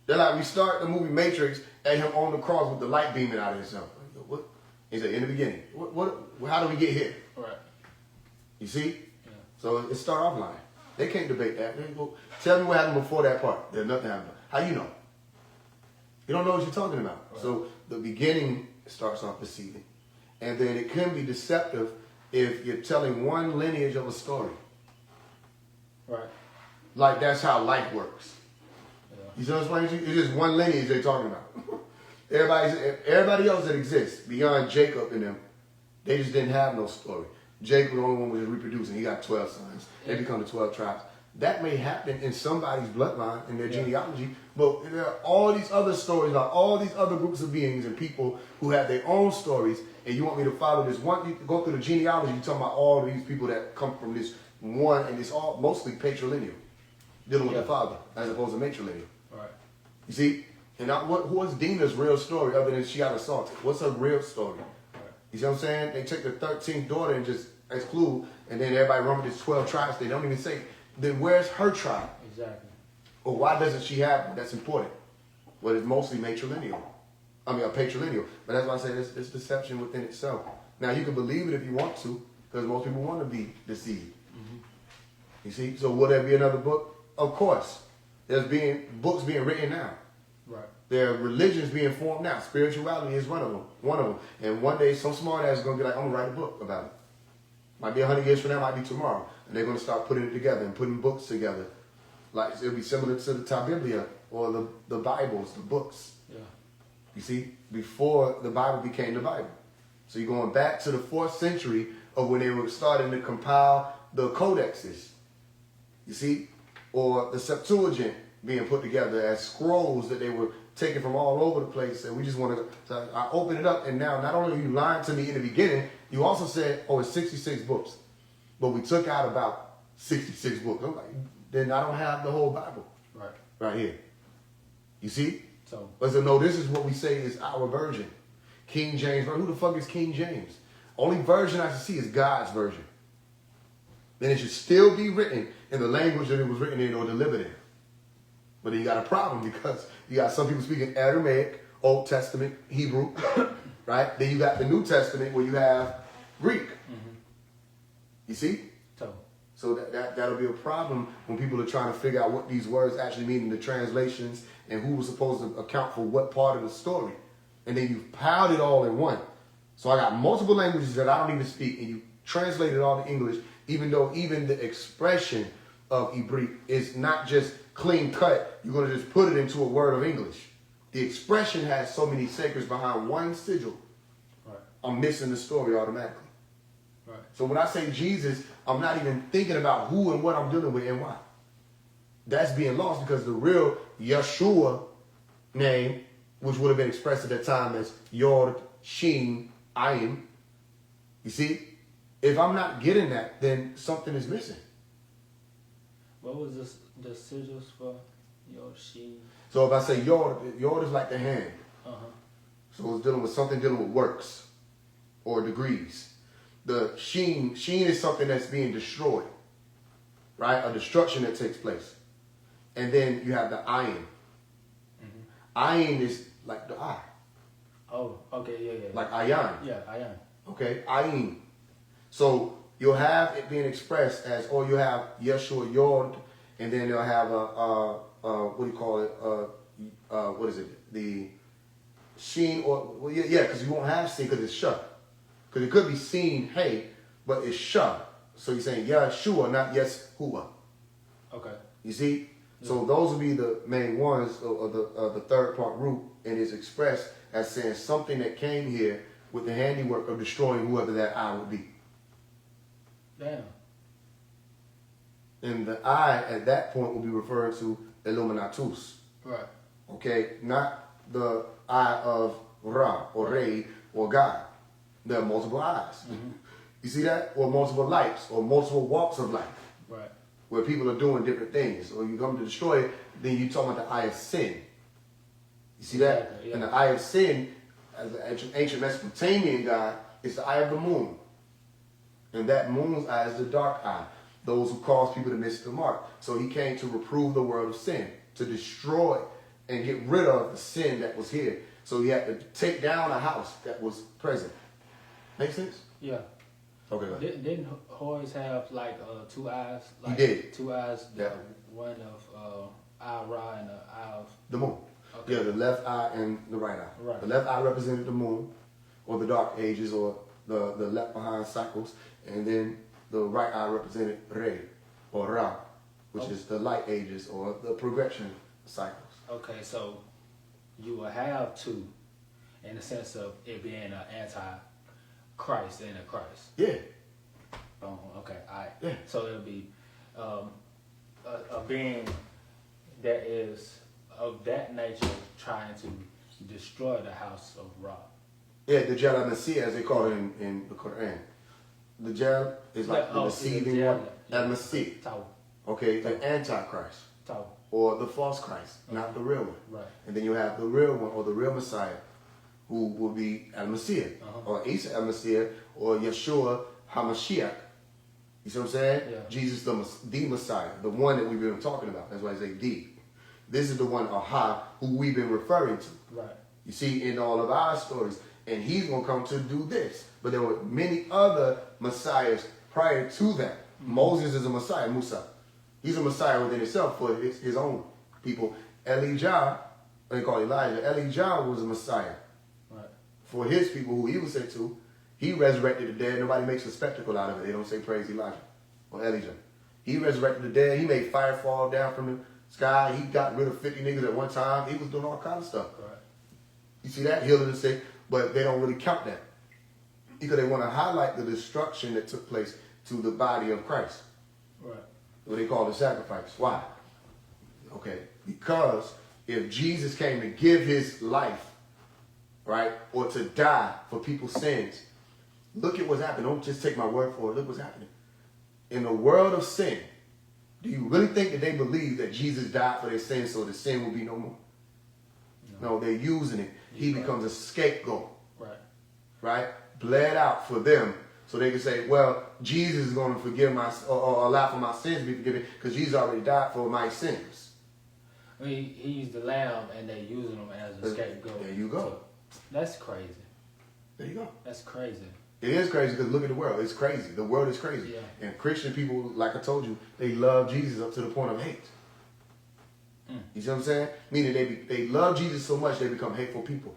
They're like, we start the movie Matrix at him on the cross with the light beaming out of himself. What? He said, in the beginning. What? How do we get here? Right. You see? Yeah. So it start off lying. They can't debate that. They go, tell me what happened before that part. There's nothing happened. How you know? You don't know what you're talking about. Right. So the beginning starts off deceiving. And then it can be deceptive if you're telling one lineage of a story. Right. Like that's how life works. Yeah. You see what I'm saying? It's just one lineage they're talking about. Everybody else that exists beyond Jacob and them, they just didn't have no story. Jacob, the only one was reproducing. He got 12 sons. They become the 12 tribes. That may happen in somebody's bloodline, in their genealogy, but there are all these other stories about all these other groups of beings and people who have their own stories, and you want me to follow this one, you go through the genealogy, you're talking about all these people that come from this one, and it's all mostly patrilineal, dealing with the father, as opposed to matrilineal. Right. You see? And now, what's Dina's real story other than she got assaulted? What's her real story? Right. You see what I'm saying? They take the 13th daughter and just exclude, and then everybody run with this 12 tribes. They don't even say, then where's her tribe? Exactly. Or why doesn't she have one? That's important. Well, it's mostly matrilineal. Patrilineal. But that's why I say it's deception within itself. Now, you can believe it if you want to, because most people want to be deceived. Mm-hmm. You see? So will there be another book? Of course. There's books being written now. Right. There are religions being formed now. Spirituality is one of them. And one day, some smart ass is going to be like, I'm going to write a book about it. Might be 100 years from now, might be tomorrow. And they're going to start putting it together and putting books together. Like, it'll be similar to the Tabiblia or the Bibles, the books. Yeah. You see, before the Bible became the Bible. So you're going back to the 4th century of when they were starting to compile the codexes. You see? Or the Septuagint being put together as scrolls that they were taken from all over the place, and we just want to. So I opened it up, and now not only are you lying to me in the beginning, you also said, "Oh, it's 66 books," but we took out about 66 books. I'm like, then I don't have the whole Bible right here. You see? So, but so no, this is what we say is our version, King James. Who the fuck is King James? Only version I should see is God's version. Then it should still be written in the language that it was written in or delivered in. But then you got a problem because you got some people speaking Aramaic, Old Testament, Hebrew, right? Then you got the New Testament where you have Greek. Mm-hmm. You see? So that'll be a problem when people are trying to figure out what these words actually mean in the translations and who was supposed to account for what part of the story. And then you piled it all in one. So I got multiple languages that I don't even speak, and you translate it all to English, even though even the expression of Hebrew is not just clean cut. You're going to just put it into a word of English. The expression has so many sacreds behind one sigil. Right. I'm missing the story automatically. Right. So when I say Jesus, I'm not even thinking about who and what I'm dealing with and why. That's being lost because the real Yeshua name, which would have been expressed at that time as Yod, Shin, Ayin. You see? If I'm not getting that, then something is missing. What was the sigils for Yod, Shin? So if I say Yod, Yod is like the hand. Uh-huh. So it's dealing with something dealing with works or degrees. The Shin is something that's being destroyed, right? A destruction that takes place. And then you have the Ayin. Mm-hmm. Ayin is like the eye. Oh, okay, yeah. Like Ayan. Yeah, Ayan. Okay, Ayin. So you'll have it being expressed as, or you have Yeshua Yod, and then they'll have what do you call it? What is it? The Shin, or, well, yeah, because you won't have Sin because it's Shah. Because it could be seen, hey, but it's Shah. So you're saying Yeshua, not Yeshua. Okay. You see? Yeah. So those would be the main ones of the third part root, and it's expressed as saying something that came here with the handiwork of destroying whoever that I would be. Damn. And the I at that point will be referring to Illuminatus. Right. Okay? Not the I of Ra or Re or God. There are multiple eyes. Mm-hmm. You see that? Or multiple lights or multiple walks of life. Right. Where people are doing different things. Or you come to destroy it, then you talk about the eye of sin. You see that? Exactly, yeah. And the eye of sin, as an ancient Mesopotamian god, is the eye of the moon. And that moon's eye is the dark eye. Those who cause people to miss the mark. So he came to reprove the world of sin, to destroy and get rid of the sin that was here. So he had to take down a house that was present. Make sense? Yeah. Okay. Didn't Horus have like two eyes? Like he did. Two eyes. Yeah. One of Eye Ra and the eye of the moon. Okay. Yeah, the left eye and the right eye. Right. The left eye represented the moon, or the dark ages, or the left behind cycles, and then the right eye represented Re, or Ra, which is the light ages, or the progression cycles. Okay, so you will have two, in the sense of it being an anti-Christ and a Christ. Yeah. Oh, okay, all right. Yeah. So it'll be a being that is of that nature trying to destroy the house of Ra. Yeah, the Dajjal al-Masih, as they call it in the Quran. The Dajjal is like the deceiving one. Al-Masih. Okay, the Antichrist. Or the false Christ, not the real one. Right. And then you have the real one, or the real Messiah, who will be Al-Masih, or Isa Al-Masih, or Yeshua HaMashiach. You see what I'm saying? Yeah. Jesus, the Messiah, the one that we've been talking about. That's why I say the. This is the one, Aha, who we've been referring to. Right. You see, in all of our stories. And he's going to come to do this. But there were many other messiahs prior to that. Mm-hmm. Moses is a messiah, Musa. He's a messiah within himself for his own people. Elijah, they call Elijah, Elijah was a messiah. Right. For his people who he was sent to, he resurrected the dead. Nobody makes a spectacle out of it. They don't say praise Elijah or Elijah. He resurrected the dead. He made fire fall down from the sky. He got rid of 50 niggas at one time. He was doing all kinds of stuff. Right. You see that? Healing the sick. But they don't really count that. Because they want to highlight the destruction that took place to the body of Christ. Right. What they call the sacrifice. Why? Okay. Because if Jesus came to give his life, right, or to die for people's sins, look at what's happening. Don't just take my word for it. Look what's happening. In the world of sin, do you really think that they believe that Jesus died for their sins so the sin will be no more? No, they're using it. He becomes a scapegoat. Right. Right? Bled out for them so they can say, well, Jesus is going to forgive my, or allow for my sins to be forgiven because Jesus already died for my sins. He's the lamb and they using him as a scapegoat. There you go. So, that's crazy. There you go. That's crazy. It is crazy because look at the world. It's crazy. The world is crazy. Yeah. And Christian people, like I told you, they love Jesus up to the point of hate. You see what I'm saying? Meaning they love Jesus so much they become hateful people.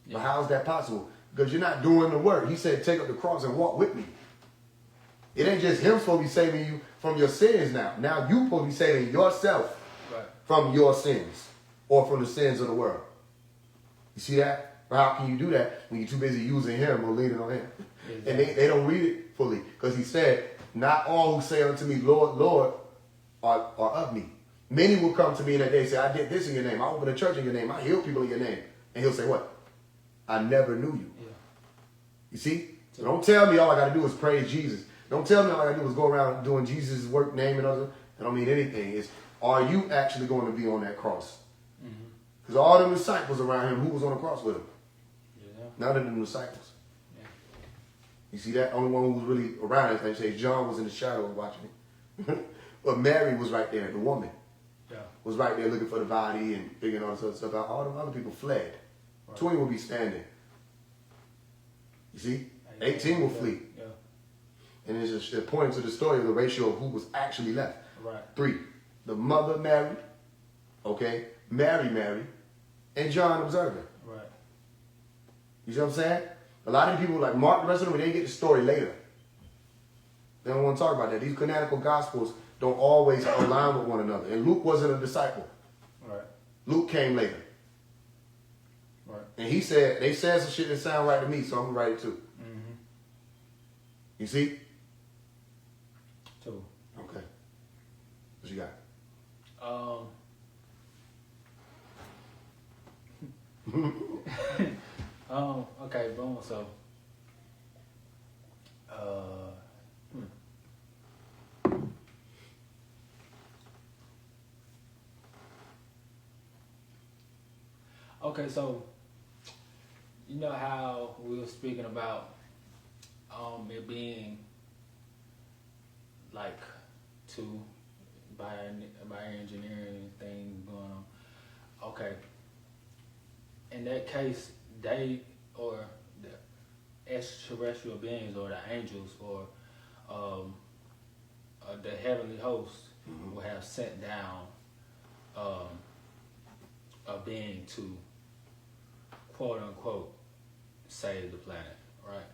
Yeah. But how is that possible? Because you're not doing the work. He said, take up the cross and walk with me. It ain't just him supposed to be saving you from your sins now. Now you supposed to be saving yourself from your sins or from the sins of the world. You see that? But how can you do that when you're too busy using him or leaning on him? Exactly. And they don't read it fully because he said, not all who say unto me, Lord, Lord, are of me. Many will come to me in that day and say, I did this in your name. I opened a church in your name. I healed people in your name. And he'll say, what? I never knew you. Yeah. You see? So don't tell me all I got to do is praise Jesus. Don't tell me all I got to do is go around doing Jesus' work, naming others. I don't mean anything. It's, are you actually going to be on that cross? Because all them disciples around him, who was on the cross with him? Yeah. None of them disciples. Yeah. You see that? Only one who was really around it, they say John was in the shadows watching it. But Mary was right there, the woman. Yeah. Was right there looking for the body and figuring all this other stuff out. All them other people fled. Right. 20 will be standing. You see? 18 will flee. Yeah. And it's just pointing to the story of the ratio of who was actually left. Right. 3. The mother Mary, okay? Mary, and John observing. Right. You see what I'm saying? A lot of people like Mark, the rest of them, they get the story later. They don't want to talk about that. These canonical gospels don't always align with one another. And Luke wasn't a disciple. Right. Luke came later. Right. And he said, they said some shit that sound right to me, so I'm going to write it too. Mm-hmm. You see? 2. Okay. What you got? Okay, boom. So, okay, so you know how we were speaking about it being like 2 bioengineering thing going on. Okay. In that case, they or the extraterrestrial beings or the angels or the heavenly host will have sent down a being to quote unquote save the planet, right?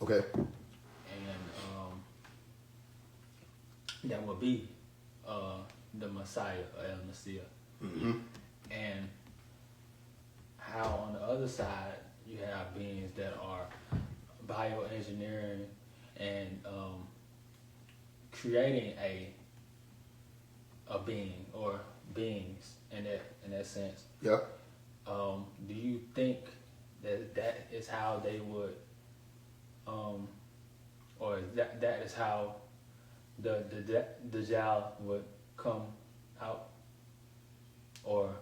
Okay. And that will be the Messiah, El Messiah. Mm-hmm. And how on the other side you have beings that are bioengineering and creating a being or beings in that sense. Yep. Do you think that is how they would or that is how the Dajjal would come out? Or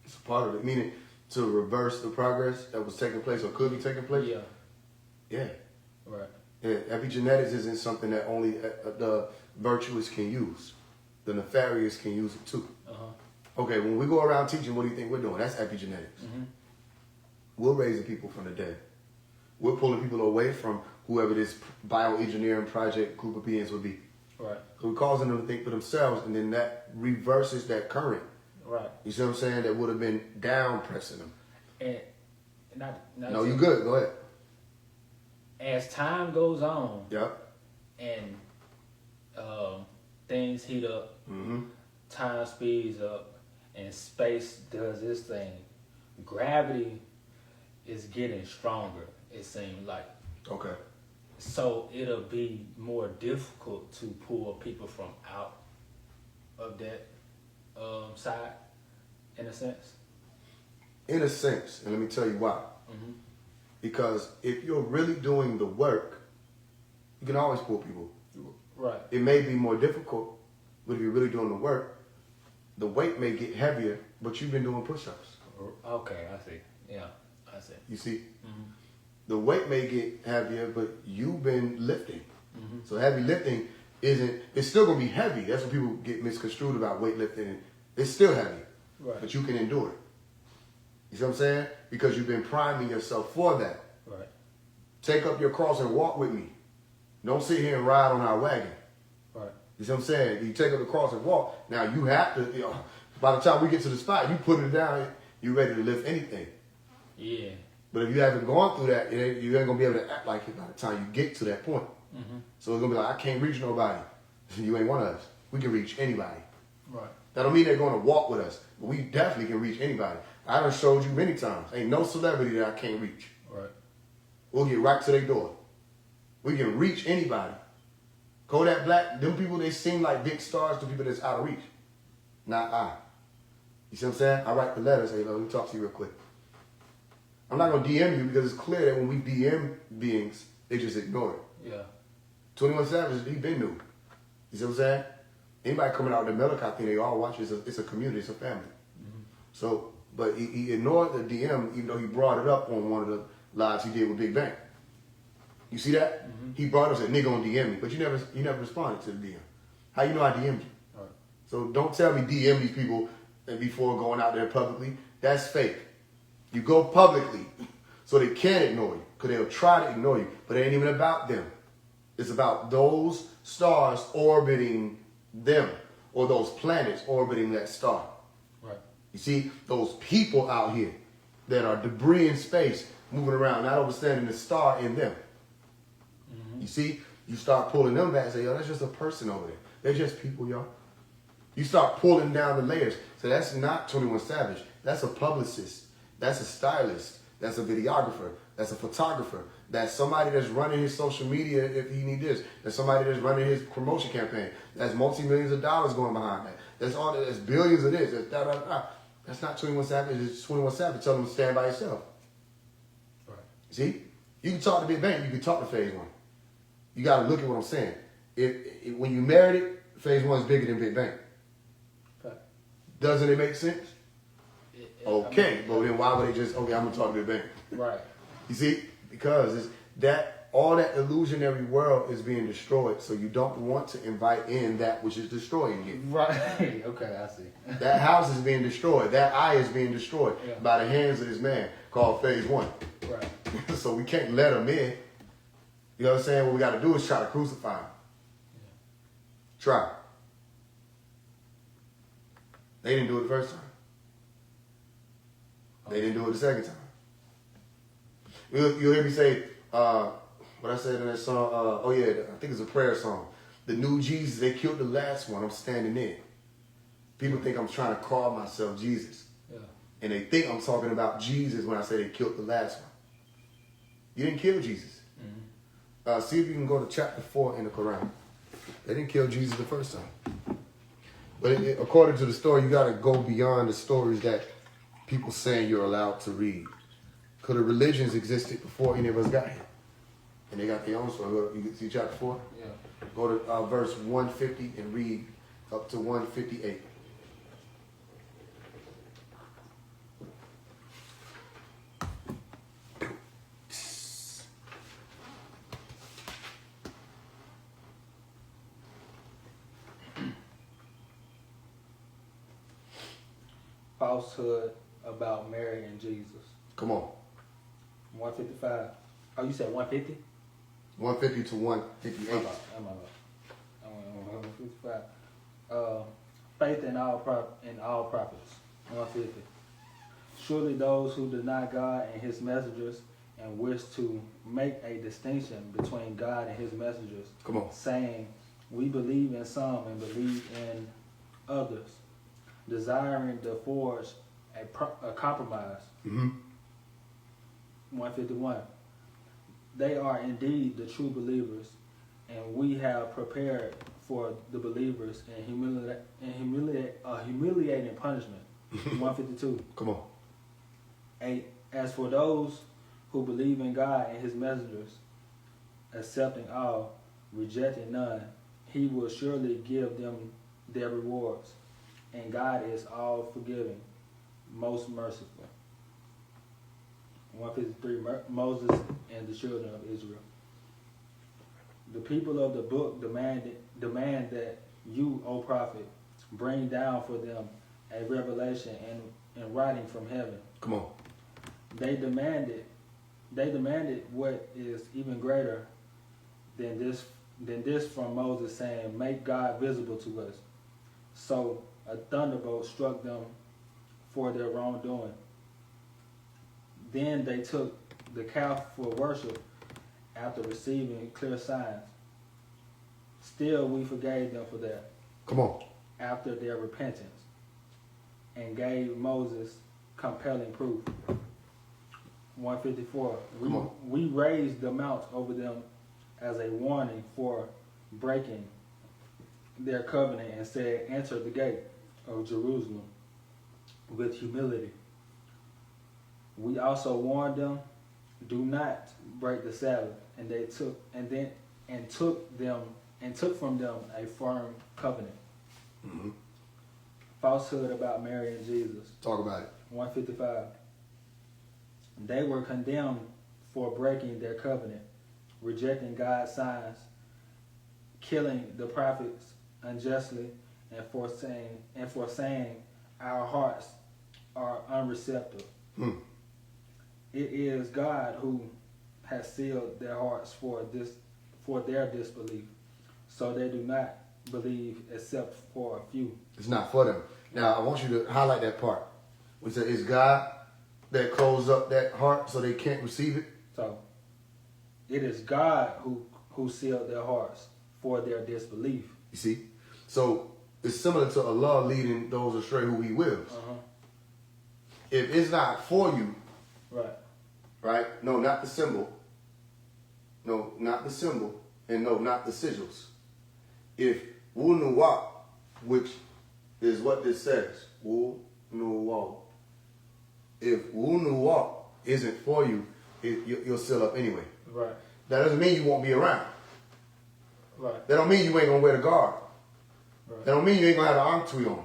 it's a part of it, meaning to reverse the progress that was taking place or could be taking place? Yeah. Yeah. Right. Yeah, epigenetics isn't something that only the virtuous can use. The nefarious can use it too. Uh-huh. Okay, when we go around teaching, what do you think we're doing? That's epigenetics. Mm-hmm. We're raising people from the dead. We're pulling people away from whoever this bioengineering project group of beings would be. Right. So we're causing them to think for themselves, and then that reverses that current. Right. You see what I'm saying? That would have been down pressing them. And no, you good. Go ahead. As time goes on, yep, and things heat up, time speeds up, and space does its thing, gravity is getting stronger, it seems like. Okay. So it'll be more difficult to pull people from out of that side, in a sense? In a sense, and let me tell you why. Mm-hmm. Because if you're really doing the work, you can always pull people. Right. It may be more difficult, but if you're really doing the work, the weight may get heavier, but you've been doing push-ups. Okay, I see. Yeah, I see. You see? Mm-hmm. The weight may get heavier, but you've been lifting. Mm-hmm. So heavy lifting it's still going to be heavy. That's what people get misconstrued about weightlifting. It's still heavy, Right. but you can endure it. You see what I'm saying? Because you've been priming yourself for that. Right. Take up your cross and walk with me. Don't sit here and ride on our wagon. Right. You see what I'm saying? You take up the cross and walk. Now you have to, by the time we get to the spot, you put it down, you're ready to lift anything. Yeah. But if you haven't gone through that, you ain't going to be able to act like it by the time you get to that point. Mm-hmm. So it's going to be like, I can't reach nobody. You ain't one of us. We can reach anybody. Right. That don't mean they're going to walk with us, but we definitely can reach anybody. I done showed you many times. Ain't no celebrity that I can't reach. Right. We'll get right to their door. We can reach anybody. Kodak Black, them people, they seem like big stars to people that's out of reach. Not I. You see what I'm saying? I write the letter, say, let me talk to you real quick. I'm not going to DM you because it's clear that when we DM beings, they just ignore it. Yeah. 21 Savage, he been new. You see what I'm saying? Anybody coming out of the Malachi thing, they all watch it. It's a community, it's a family. Mm-hmm. So, but he ignored the DM, even though he brought it up on one of the lives he did with Big Bang. You see that? Mm-hmm. He brought up and said, nigga on DM me, but you never responded to the DM. How you know I DM'd you? Right. So don't tell me DM these people before going out there publicly. That's fake. You go publicly so they can't ignore you, because they'll try to ignore you, but it ain't even about them. It's about those stars orbiting them, or those planets orbiting that star. Right. You see, those people out here that are debris in space moving around, not understanding the star in them. Mm-hmm. You see, you start pulling them back and say, yo, that's just a person over there. They're just people, y'all. You start pulling down the layers. So that's not 21 Savage. That's a publicist. That's a stylist. That's a videographer. That's a photographer. That's somebody that's running his social media if he need this. That's somebody that's running his promotion campaign. That's multi-millions of dollars going behind that. That's all. That's billions of this. That's da da da. That's not 21 Savage. It's 21 Savage telling him to stand by yourself. Right. See? You can talk to Big Bang. You can talk to Phase 1. You got to look at what I'm saying. When you married it, Phase 1 is bigger than Big Bang. Okay. Doesn't it make sense? Okay, but then why would they just, okay, I'm going to talk to Big Bang? Right. You see? Because it's that all that illusionary world is being destroyed, so you don't want to invite in that which is destroying you. Right. Okay, I see. That house is being destroyed. That eye is being destroyed by the hands of this man called Phase 1. Right. So we can't let him in. You know what I'm saying? What we got to do is try to crucify him. Yeah. Try. They didn't do it the first time. They didn't do it the second time. You'll hear me say, what I said in that song, I think it's a prayer song. The new Jesus, they killed the last one, I'm standing in. People think I'm trying to call myself Jesus. Yeah. And they think I'm talking about Jesus when I say they killed the last one. You didn't kill Jesus. Mm-hmm. See if you can go to chapter 4 in the Quran. They didn't kill Jesus the first time. But according to the story, you got to go beyond the stories that people saying you're allowed to read. Because the religions existed before any of us got here. And they got their own story. You can see chapter 4? Yeah. Go to verse 150 and read up to 158. Falsehood about Mary and Jesus. Come on. 155. Oh, you said 150? 150 to 158. I'm 155. Faith in all prophets. 150. Surely those who deny God and his messengers and wish to make a distinction between God and his messengers, Come on. saying, we believe in some and believe in others, desiring to forge a compromise. Mm-hmm. 151. They are indeed the true believers, and we have prepared for the believers and humiliating punishment. 152. Come on. 8. As for those who believe in God and his messengers, accepting all, rejecting none, he will surely give them their rewards. And God is all forgiving, most merciful. 153. Moses and the children of Israel. The people of the book demand that you, O prophet, bring down for them a revelation and writing from heaven. Come on. They demanded what is even greater than this from Moses, saying, "Make God visible to us." So a thunderbolt struck them for their wrongdoing. Then they took the calf for worship after receiving clear signs. Still we forgave them for that. Come on. After their repentance, and gave Moses compelling proof. 154. We raised the mount over them as a warning for breaking their covenant, and said, "Enter the gate of Jerusalem with humility." We also warned them, "Do not break the Sabbath," and they took from them a firm covenant. Mm-hmm. Falsehood about Mary and Jesus. Talk about it. 155. They were condemned for breaking their covenant, rejecting God's signs, killing the prophets unjustly, and for saying our hearts are unreceptive. It is God who has sealed their hearts for their disbelief, so they do not believe except for a few. It's not for them. Now, I want you to highlight that part. We said it's God that closed up that heart so they can't receive it. So, it is God who sealed their hearts for their disbelief. You see? So, it's similar to Allah leading those astray who he wills. If it's not for you, right? No, not the symbol. No, not the symbol. And no, not the sigils. If Wu Nuwa, which is what this says, Wu Nuwa. If Wu Nuwa isn't for you, you'll seal up anyway. Right. That doesn't mean you won't be around. Right. That don't mean you ain't gonna wear the guard. Right. That don't mean you ain't gonna have the arm tweet on.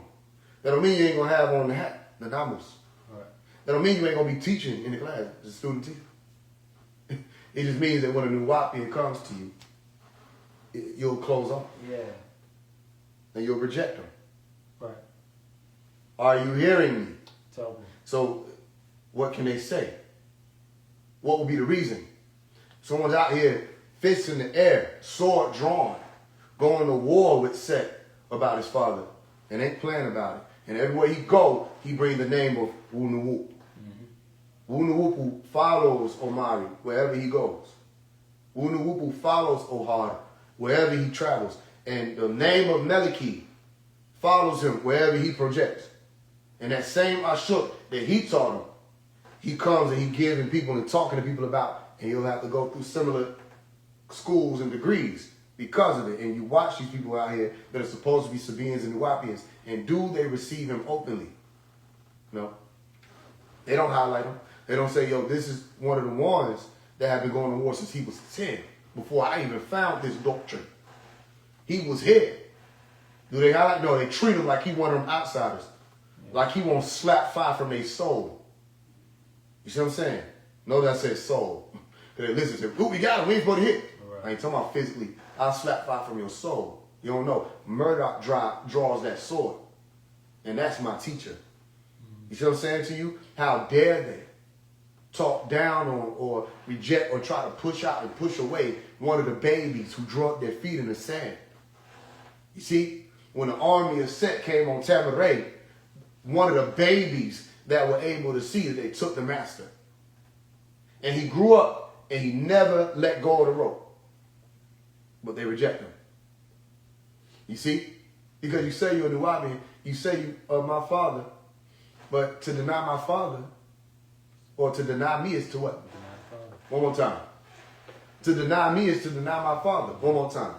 That don't mean you ain't gonna have on the hat, the damus. Right. That don't mean you ain't gonna be teaching in the class, as a student teacher. It just means that when a new Nuwapian comes to you, you'll close off. Yeah. And you'll reject them. Right. Are you hearing me? Totally. So, what can they say? What will be the reason? Someone's out here, fists in the air, sword drawn, going to war with Set about his father, and ain't playing about it. And everywhere he go, he brings the name of Wu Nuwup. Wu Nuwupu follows Omari wherever he goes. Wu Nuwupu follows Ohara wherever he travels. And the name of Meliki follows him wherever he projects. And that same Ashuk that he taught him, he comes and he giving people and talking to people about, and you'll have to go through similar schools and degrees because of it. And you watch these people out here that are supposed to be Sabians and Nuwapians, and do they receive him openly? No. They don't highlight him. They don't say, yo, this is one of the ones that have been going to war since he was 10, before I even found this doctrine. He was here. Do they highlight? No, they treat him like he one of them outsiders. Like he won't slap fire from their soul. You see what I'm saying? Notice I said soul. Because they listen to him. Ooh, we got him. We ain't supposed to hit. Right. I ain't talking about physically. I'll slap fire from your soul. You don't know. Murdoch draws that sword. And that's my teacher. You see what I'm saying to you? How dare they talk down on or reject or try to push out and push away one of the babies who drug their feet in the sand. You see, when the army of Set came on Tamaray, one of the babies that were able to see that they took the master. And he grew up and he never let go of the rope. But they reject him. You see? Because you say you're a Nuwabian, you say you are my father, but to deny my father, or to deny me is to what? One more time. To deny me is to deny my father. One more time.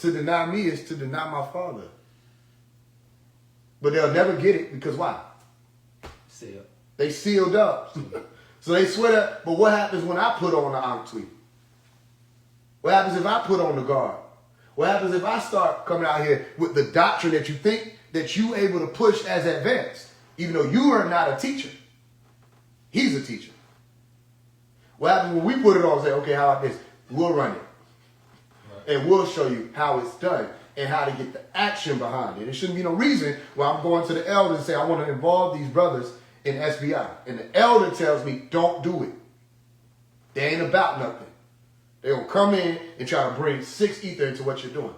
To deny me is to deny my Father. But they'll never get it because why? Sealed. They sealed up. So they swear that, but what happens when I put on the Ankh tweet? What happens if I put on the guard? What happens if I start coming out here with the doctrine that you think that you able to push as advanced, even though you are not a teacher? He's a teacher. What happens when we put it on and say, okay, how about this? We'll run it. Right. And we'll show you how it's done and how to get the action behind it. There shouldn't be no reason why I'm going to the elder and say, I want to involve these brothers in SBI. And the elder tells me, don't do it. They ain't about nothing. They're going to come in and try to bring 6 ether into what you're doing.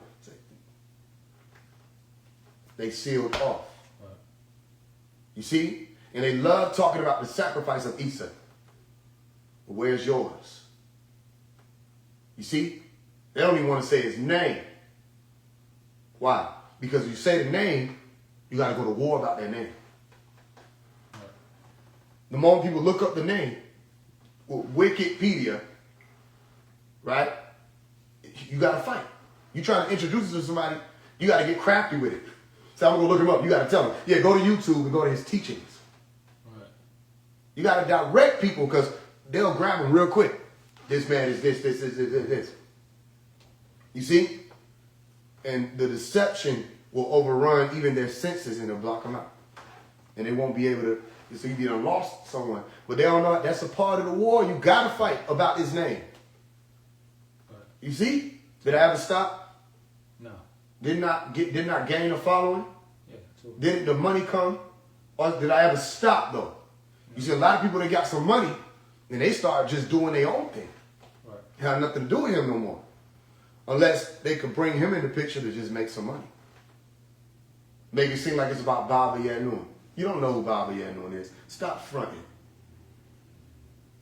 They sealed off. Right. You see? And they love talking about the sacrifice of Isa. But where's yours? You see? They don't even want to say his name. Why? Because if you say the name, you got to go to war about that name. Right. The moment people look up the name, Wikipedia, right? You got to fight. You trying to introduce it to somebody, you got to get crafty with it. So I'm going to look him up. You got to tell him, yeah, go to YouTube and go to his teachings. Right. You got to direct people because they'll grab him real quick. This man is this. You see? And the deception will overrun even their senses and it'll block them out. And they won't be able to, so you done lost someone. But they don't know that's a part of the war. You got to fight about his name. Right. You see? Did I ever stop? No. Did not gain a following? Yeah, true. Did the money come? Or did I ever stop though? You see, a lot of people that got some money and they start just doing their own thing. Right. Have nothing to do with him no more. Unless they could bring him in the picture to just make some money. Make it seem like it's about Baba Yanun. You don't know who Baba Yanun is. Stop fronting.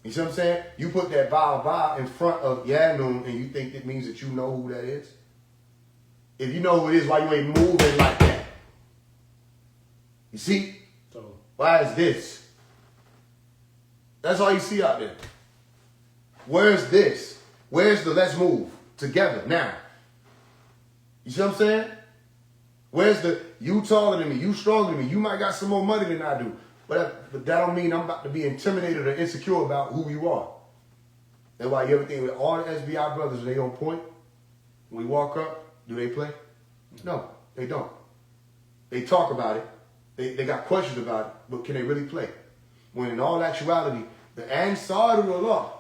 You see what I'm saying? You put that Baba in front of Yanun and you think it means that you know who that is? If you know who it is, why you ain't moving like that? You see? So, why is this? That's all you see out there. Where's this? Where's the let's move together now? You see what I'm saying? Where's the you taller than me, you stronger than me, you might got some more money than I do. But that don't mean I'm about to be intimidated or insecure about who you are. That's why you ever think with all the SBI brothers, are they on point? When we walk up, do they play? No, they don't. They talk about it. They got questions about it, but can they really play? When in all actuality, the Ansar of Allah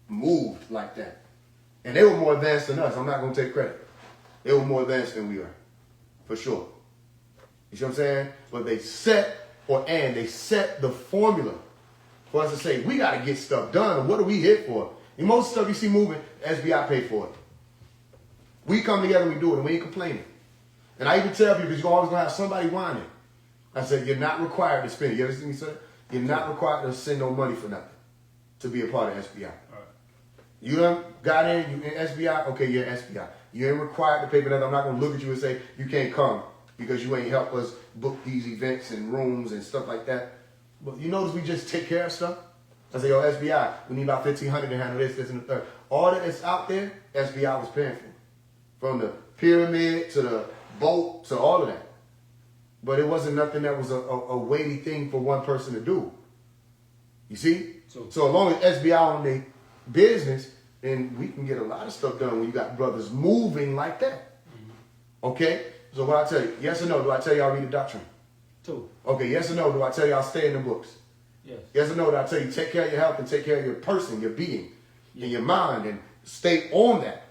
moved like that. And they were more advanced than us. I'm not going to take credit. They were more advanced than we are. For sure. You see what I'm saying? But they set the formula for us to say, we got to get stuff done. What are we here for? And most stuff you see moving, SBI paid for it. We come together and we do it, and we ain't complaining. And I even tell people, because you're always going to have somebody whining. I said, you're not required to spend. You ever see me say that? You're not required to send no money for nothing to be a part of SBI. All right. You done got in, you in SBI, okay, you're in SBI. You ain't required to pay for nothing. I'm not going to look at you and say, you can't come because you ain't help us book these events and rooms and stuff like that. But you notice we just take care of stuff? I say, oh, SBI, we need about $1,500 to handle this, and the third. All that is out there, SBI was paying for. From the pyramid to the boat to all of that. But it wasn't nothing that was a weighty thing for one person to do. You see? So as long as SBI on their business, then we can get a lot of stuff done when you got brothers moving like that. Mm-hmm. Okay? So what I tell you, yes or no, do I tell y'all read the doctrine? Two. Okay, yes or no, do I tell y'all stay in the books? Yes. Yes or no, do I tell you take care of your health and take care of your person, your being, and your mind, and stay on that.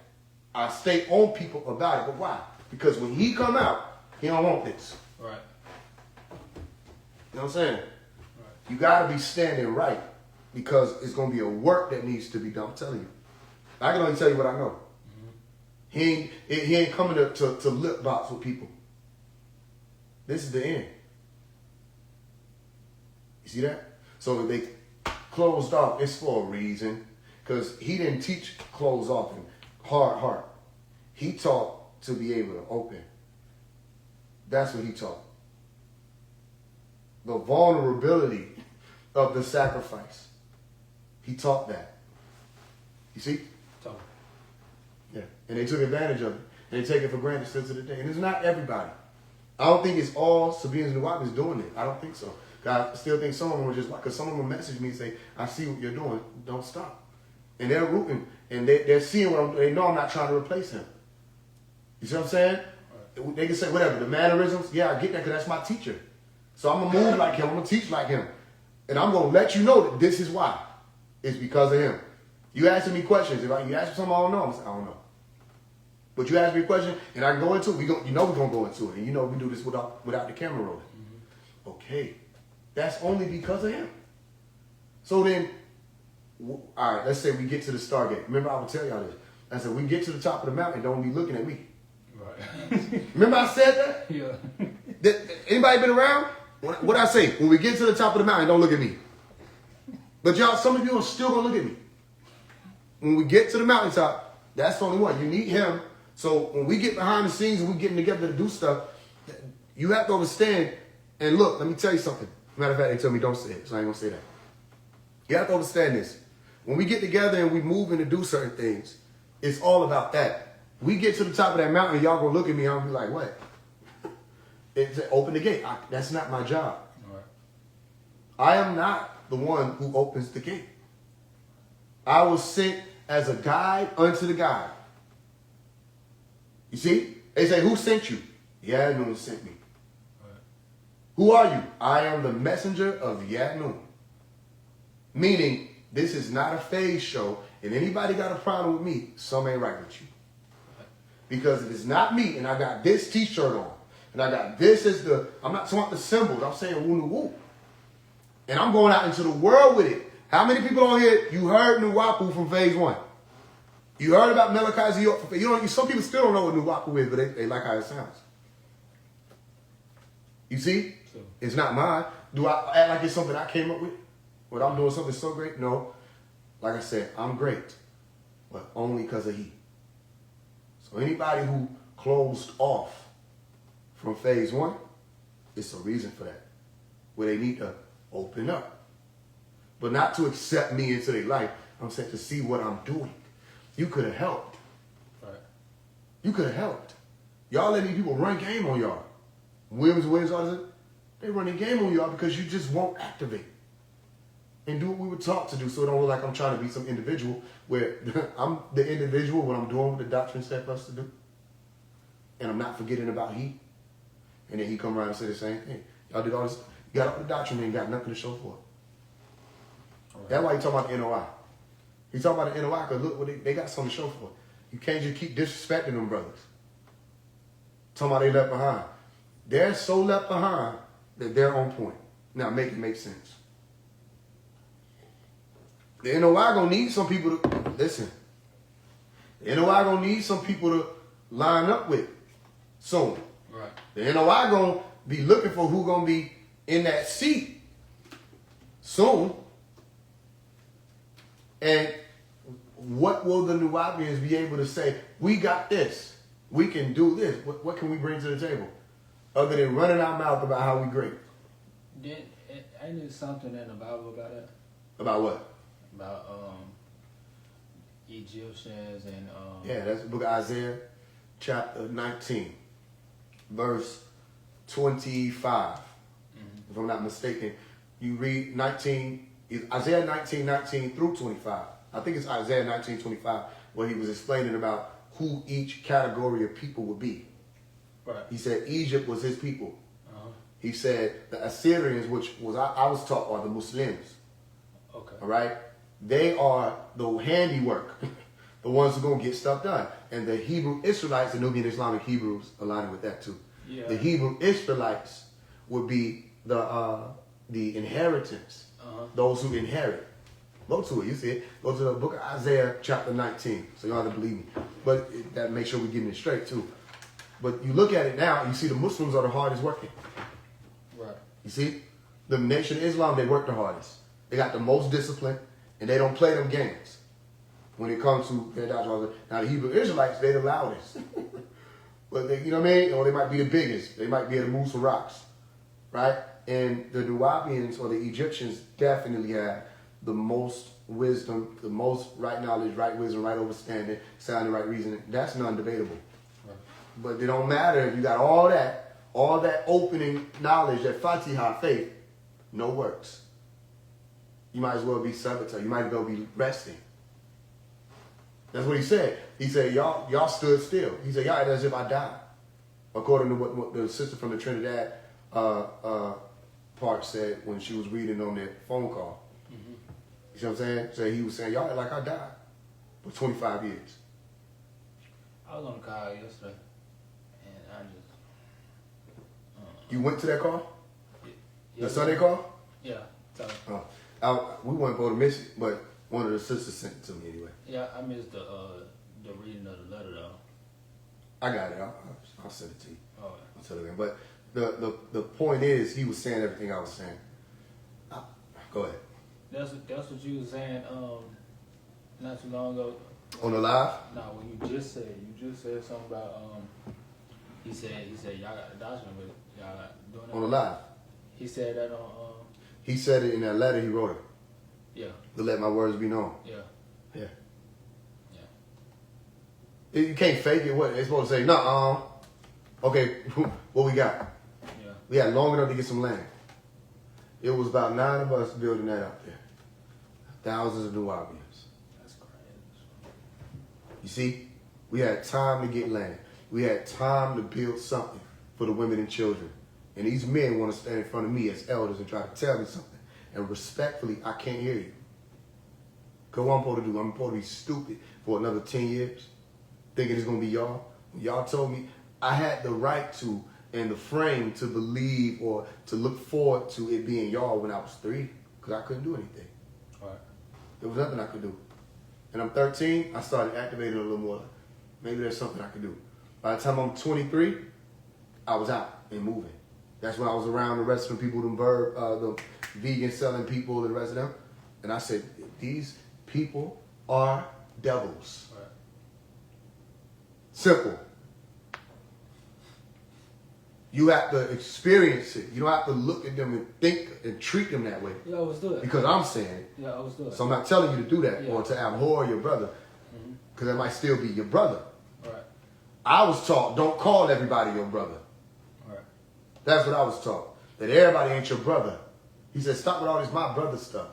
I stay on people about it. But why? Because when he come out, he don't want this. Right. You know what I'm saying? Right. You got to be standing right because it's going to be a work that needs to be done. I'm telling you. I can only tell you what I know. Mm-hmm. He ain't coming to lip box with people. This is the end. You see that? So if they closed off, it's for a reason. Because he didn't teach closed off and hard heart. He taught to be able to open. That's what he taught. The vulnerability of the sacrifice. He taught that. You see? Yeah. And they took advantage of it. And they take it for granted still to the day. And it's not everybody. I don't think it's all Sabians and Nuwapians doing it. I don't think so. I still think some of them are just like, because some of them will message me and say, I see what you're doing, don't stop. And they're rooting, and they're seeing what they know I'm not trying to replace him. You see what I'm saying? Right. They can say whatever, the mannerisms, yeah, I get that because that's my teacher. So I'm going to move like him, I'm going to teach like him. And I'm going to let you know that this is why. It's because of him. You asking me questions. If you ask me something I don't know, I'm saying, I don't know. But you ask me a question, and I can go into it. You know we're going to go into it. And you know we do this without the camera rolling. Mm-hmm. Okay. That's only because of him. So then, all right, let's say we get to the Stargate. Remember, I will tell y'all this. I said, we get to the top of the mountain, don't be looking at me. Right. Remember I said that? Yeah. Anybody been around? What I say? When we get to the top of the mountain, don't look at me. But y'all, some of you are still going to look at me. When we get to the mountaintop, that's the only one. You need him. So when we get behind the scenes and we're getting together to do stuff, you have to understand. And look, let me tell you something. Matter of fact, they tell me don't say it, so I ain't going to say that. You have to understand this. When we get together and we move in to do certain things, it's all about that. We get to the top of that mountain, y'all going to look at me, I'm going to be like, what? It's open the gate. That's not my job. All right. I am not the one who opens the gate. I was sent as a guide unto the guide. You see? They say, who sent you? Yadnun sent me. Right. Who are you? I am the messenger of Yadnun. Meaning, this is not a phase show, and anybody got a problem with me, something ain't right with you. Because if it's not me, and I got this t-shirt on, and I got this as I'm not talking about the symbols, I'm saying woo woo. And I'm going out into the world with it. How many people on here, you heard Nuwapu from phase 1? You heard about Malachi Zion? Some people still don't know what Nuwapu is, but they like how it sounds. You see? Sure. It's not mine. Do I act like it's something I came up with? When I'm doing something so great? No. Like I said, I'm great. But only because of he. So anybody who closed off from phase 1, it's a reason for that. Where they need to open up. But not to accept me into their life. I'm saying to see what I'm doing. You could have helped. Right. You could have helped. Y'all let these people run game on y'all. Williams, all this, they running game on y'all because you just won't activate. And do what we were taught to do, so it don't look like I'm trying to be some individual where I'm the individual when I'm doing what the doctrine set us to do. And I'm not forgetting about he. And then he come around and say the same thing. Y'all did all this, you got up the doctrine and got nothing to show for it. Right. That's why he talking about the NOI. He talking about the NOI because look, what they got something to show for it. You can't just keep disrespecting them brothers. Talking about they left behind. They're so left behind that they're on point. Now make it make sense. The NOI gonna need some people to listen. The NOI gonna need some people to line up with soon. Right. The NOI gonna be looking for who gonna be in that seat soon. And what will the Nuwapians be able to say? We got this. We can do this. What can we bring to the table? Other than running our mouth about how we great. Ain't there something in the Bible about that? About what? About Egyptians and yeah, that's the book of Isaiah, chapter 19, verse 25. Mm-hmm. If I'm not mistaken, you read Isaiah 19 through 25. I think it's Isaiah 19:25 where he was explaining about who each category of people would be. Right. He said Egypt was his people. Uh-huh. He said the Assyrians, which was I was taught are the Muslims. Okay. All right. They are the handiwork, the ones who are going to get stuff done. And the Hebrew Israelites, the Nubian Islamic Hebrews, aligning with that too. Yeah. The Hebrew Israelites would be the inheritance, those who inherit. Go to it, you see it. Go to the book of Isaiah, chapter 19. So you don't have to believe me. But that makes sure we're getting it straight too. But you look at it now, you see the Muslims are the hardest working. Right. You see? The nation of Islam, they work the hardest. They got the most discipline. And they don't play them games when it comes to their doctrine. Now, the Hebrew Israelites, they're the loudest. But they, you know what I mean? Or they might be the biggest. They might be able to move some rocks. Right? And the Nuwapians or the Egyptians definitely have the most wisdom, the most right knowledge, right wisdom, right understanding, sound and right reasoning. That's non-debatable. Right. But it don't matter if you got all that opening knowledge, that Fatiha faith, no works. You might as well be saboteur. You might as well be resting. That's what he said. He said, y'all stood still. He said, y'all act as if I died. According to what the sister from the Trinidad part said when she was reading on that phone call. Mm-hmm. You see what I'm saying? So he was saying, y'all act like I died for 25 years. I was on the call yesterday, and I just... You went to that call? Yeah, The Sunday call? Yeah. So, We weren't going to miss it, but one of the sisters sent it to me anyway. yeah, I missed the reading of the letter, though. I got it. I'll send it to you. Oh, yeah. I'll tell you again. But the point is, he was saying everything I was saying. Go ahead. That's what you was saying not too long ago. On the live? No, when you just said something about he said y'all got the doctrine, but y'all not doing that. On the live. He said that on He said it in that letter he wrote her. yeah. To let my words be known. Yeah. Yeah. Yeah. You can't fake it. What? It's supposed to say, nah, okay, what we got? Yeah. We had long enough to get some land. It was about 9 of us building that up there. Thousands of Nubians. That's crazy. You see, we had time to get land. We had time to build something for the women and children. And these men want to stand in front of me as elders and try to tell me something. And respectfully, I can't hear you. Because what I'm supposed to do? I'm supposed to be stupid for another 10 years? Thinking it's going to be y'all? When y'all told me I had the right to and the frame to believe or to look forward to it being y'all when I was 3. Because I couldn't do anything. Right. There was nothing I could do. And I'm 13, I started activating a little more. Maybe there's something I could do. By the time I'm 23, I was out and moving. That's when I was around the rest of the people, the vegan selling people and the rest of them. And I said, these people are devils. Right. Simple. You have to experience it. You don't have to look at them and think and treat them that way. Yeah, I was doing it. Because I'm saying it. Yeah, I was doing it. So I'm not telling you to do that Yeah. or to abhor your brother. Because that might still be your brother. Right. I was taught, don't call everybody your brother. Right. That's what I was taught. That everybody ain't your brother. He said, stop with all this my brother stuff.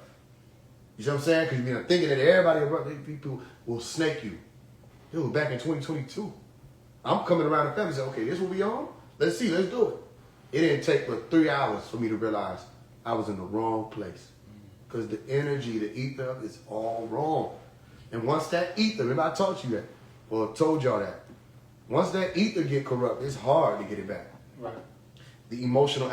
You see what I'm saying? Because you're thinking that everybody your brother, people will snake you. It was back in 2022. I'm coming around the family and say, okay, this will be on? Let's see, let's do it. It didn't take but 3 hours for me to realize I was in the wrong place. Because the energy, the ether is all wrong. And once that ether, remember I taught you that, or told y'all that. Once that ether get corrupt, it's hard to get it back. Right. The emotional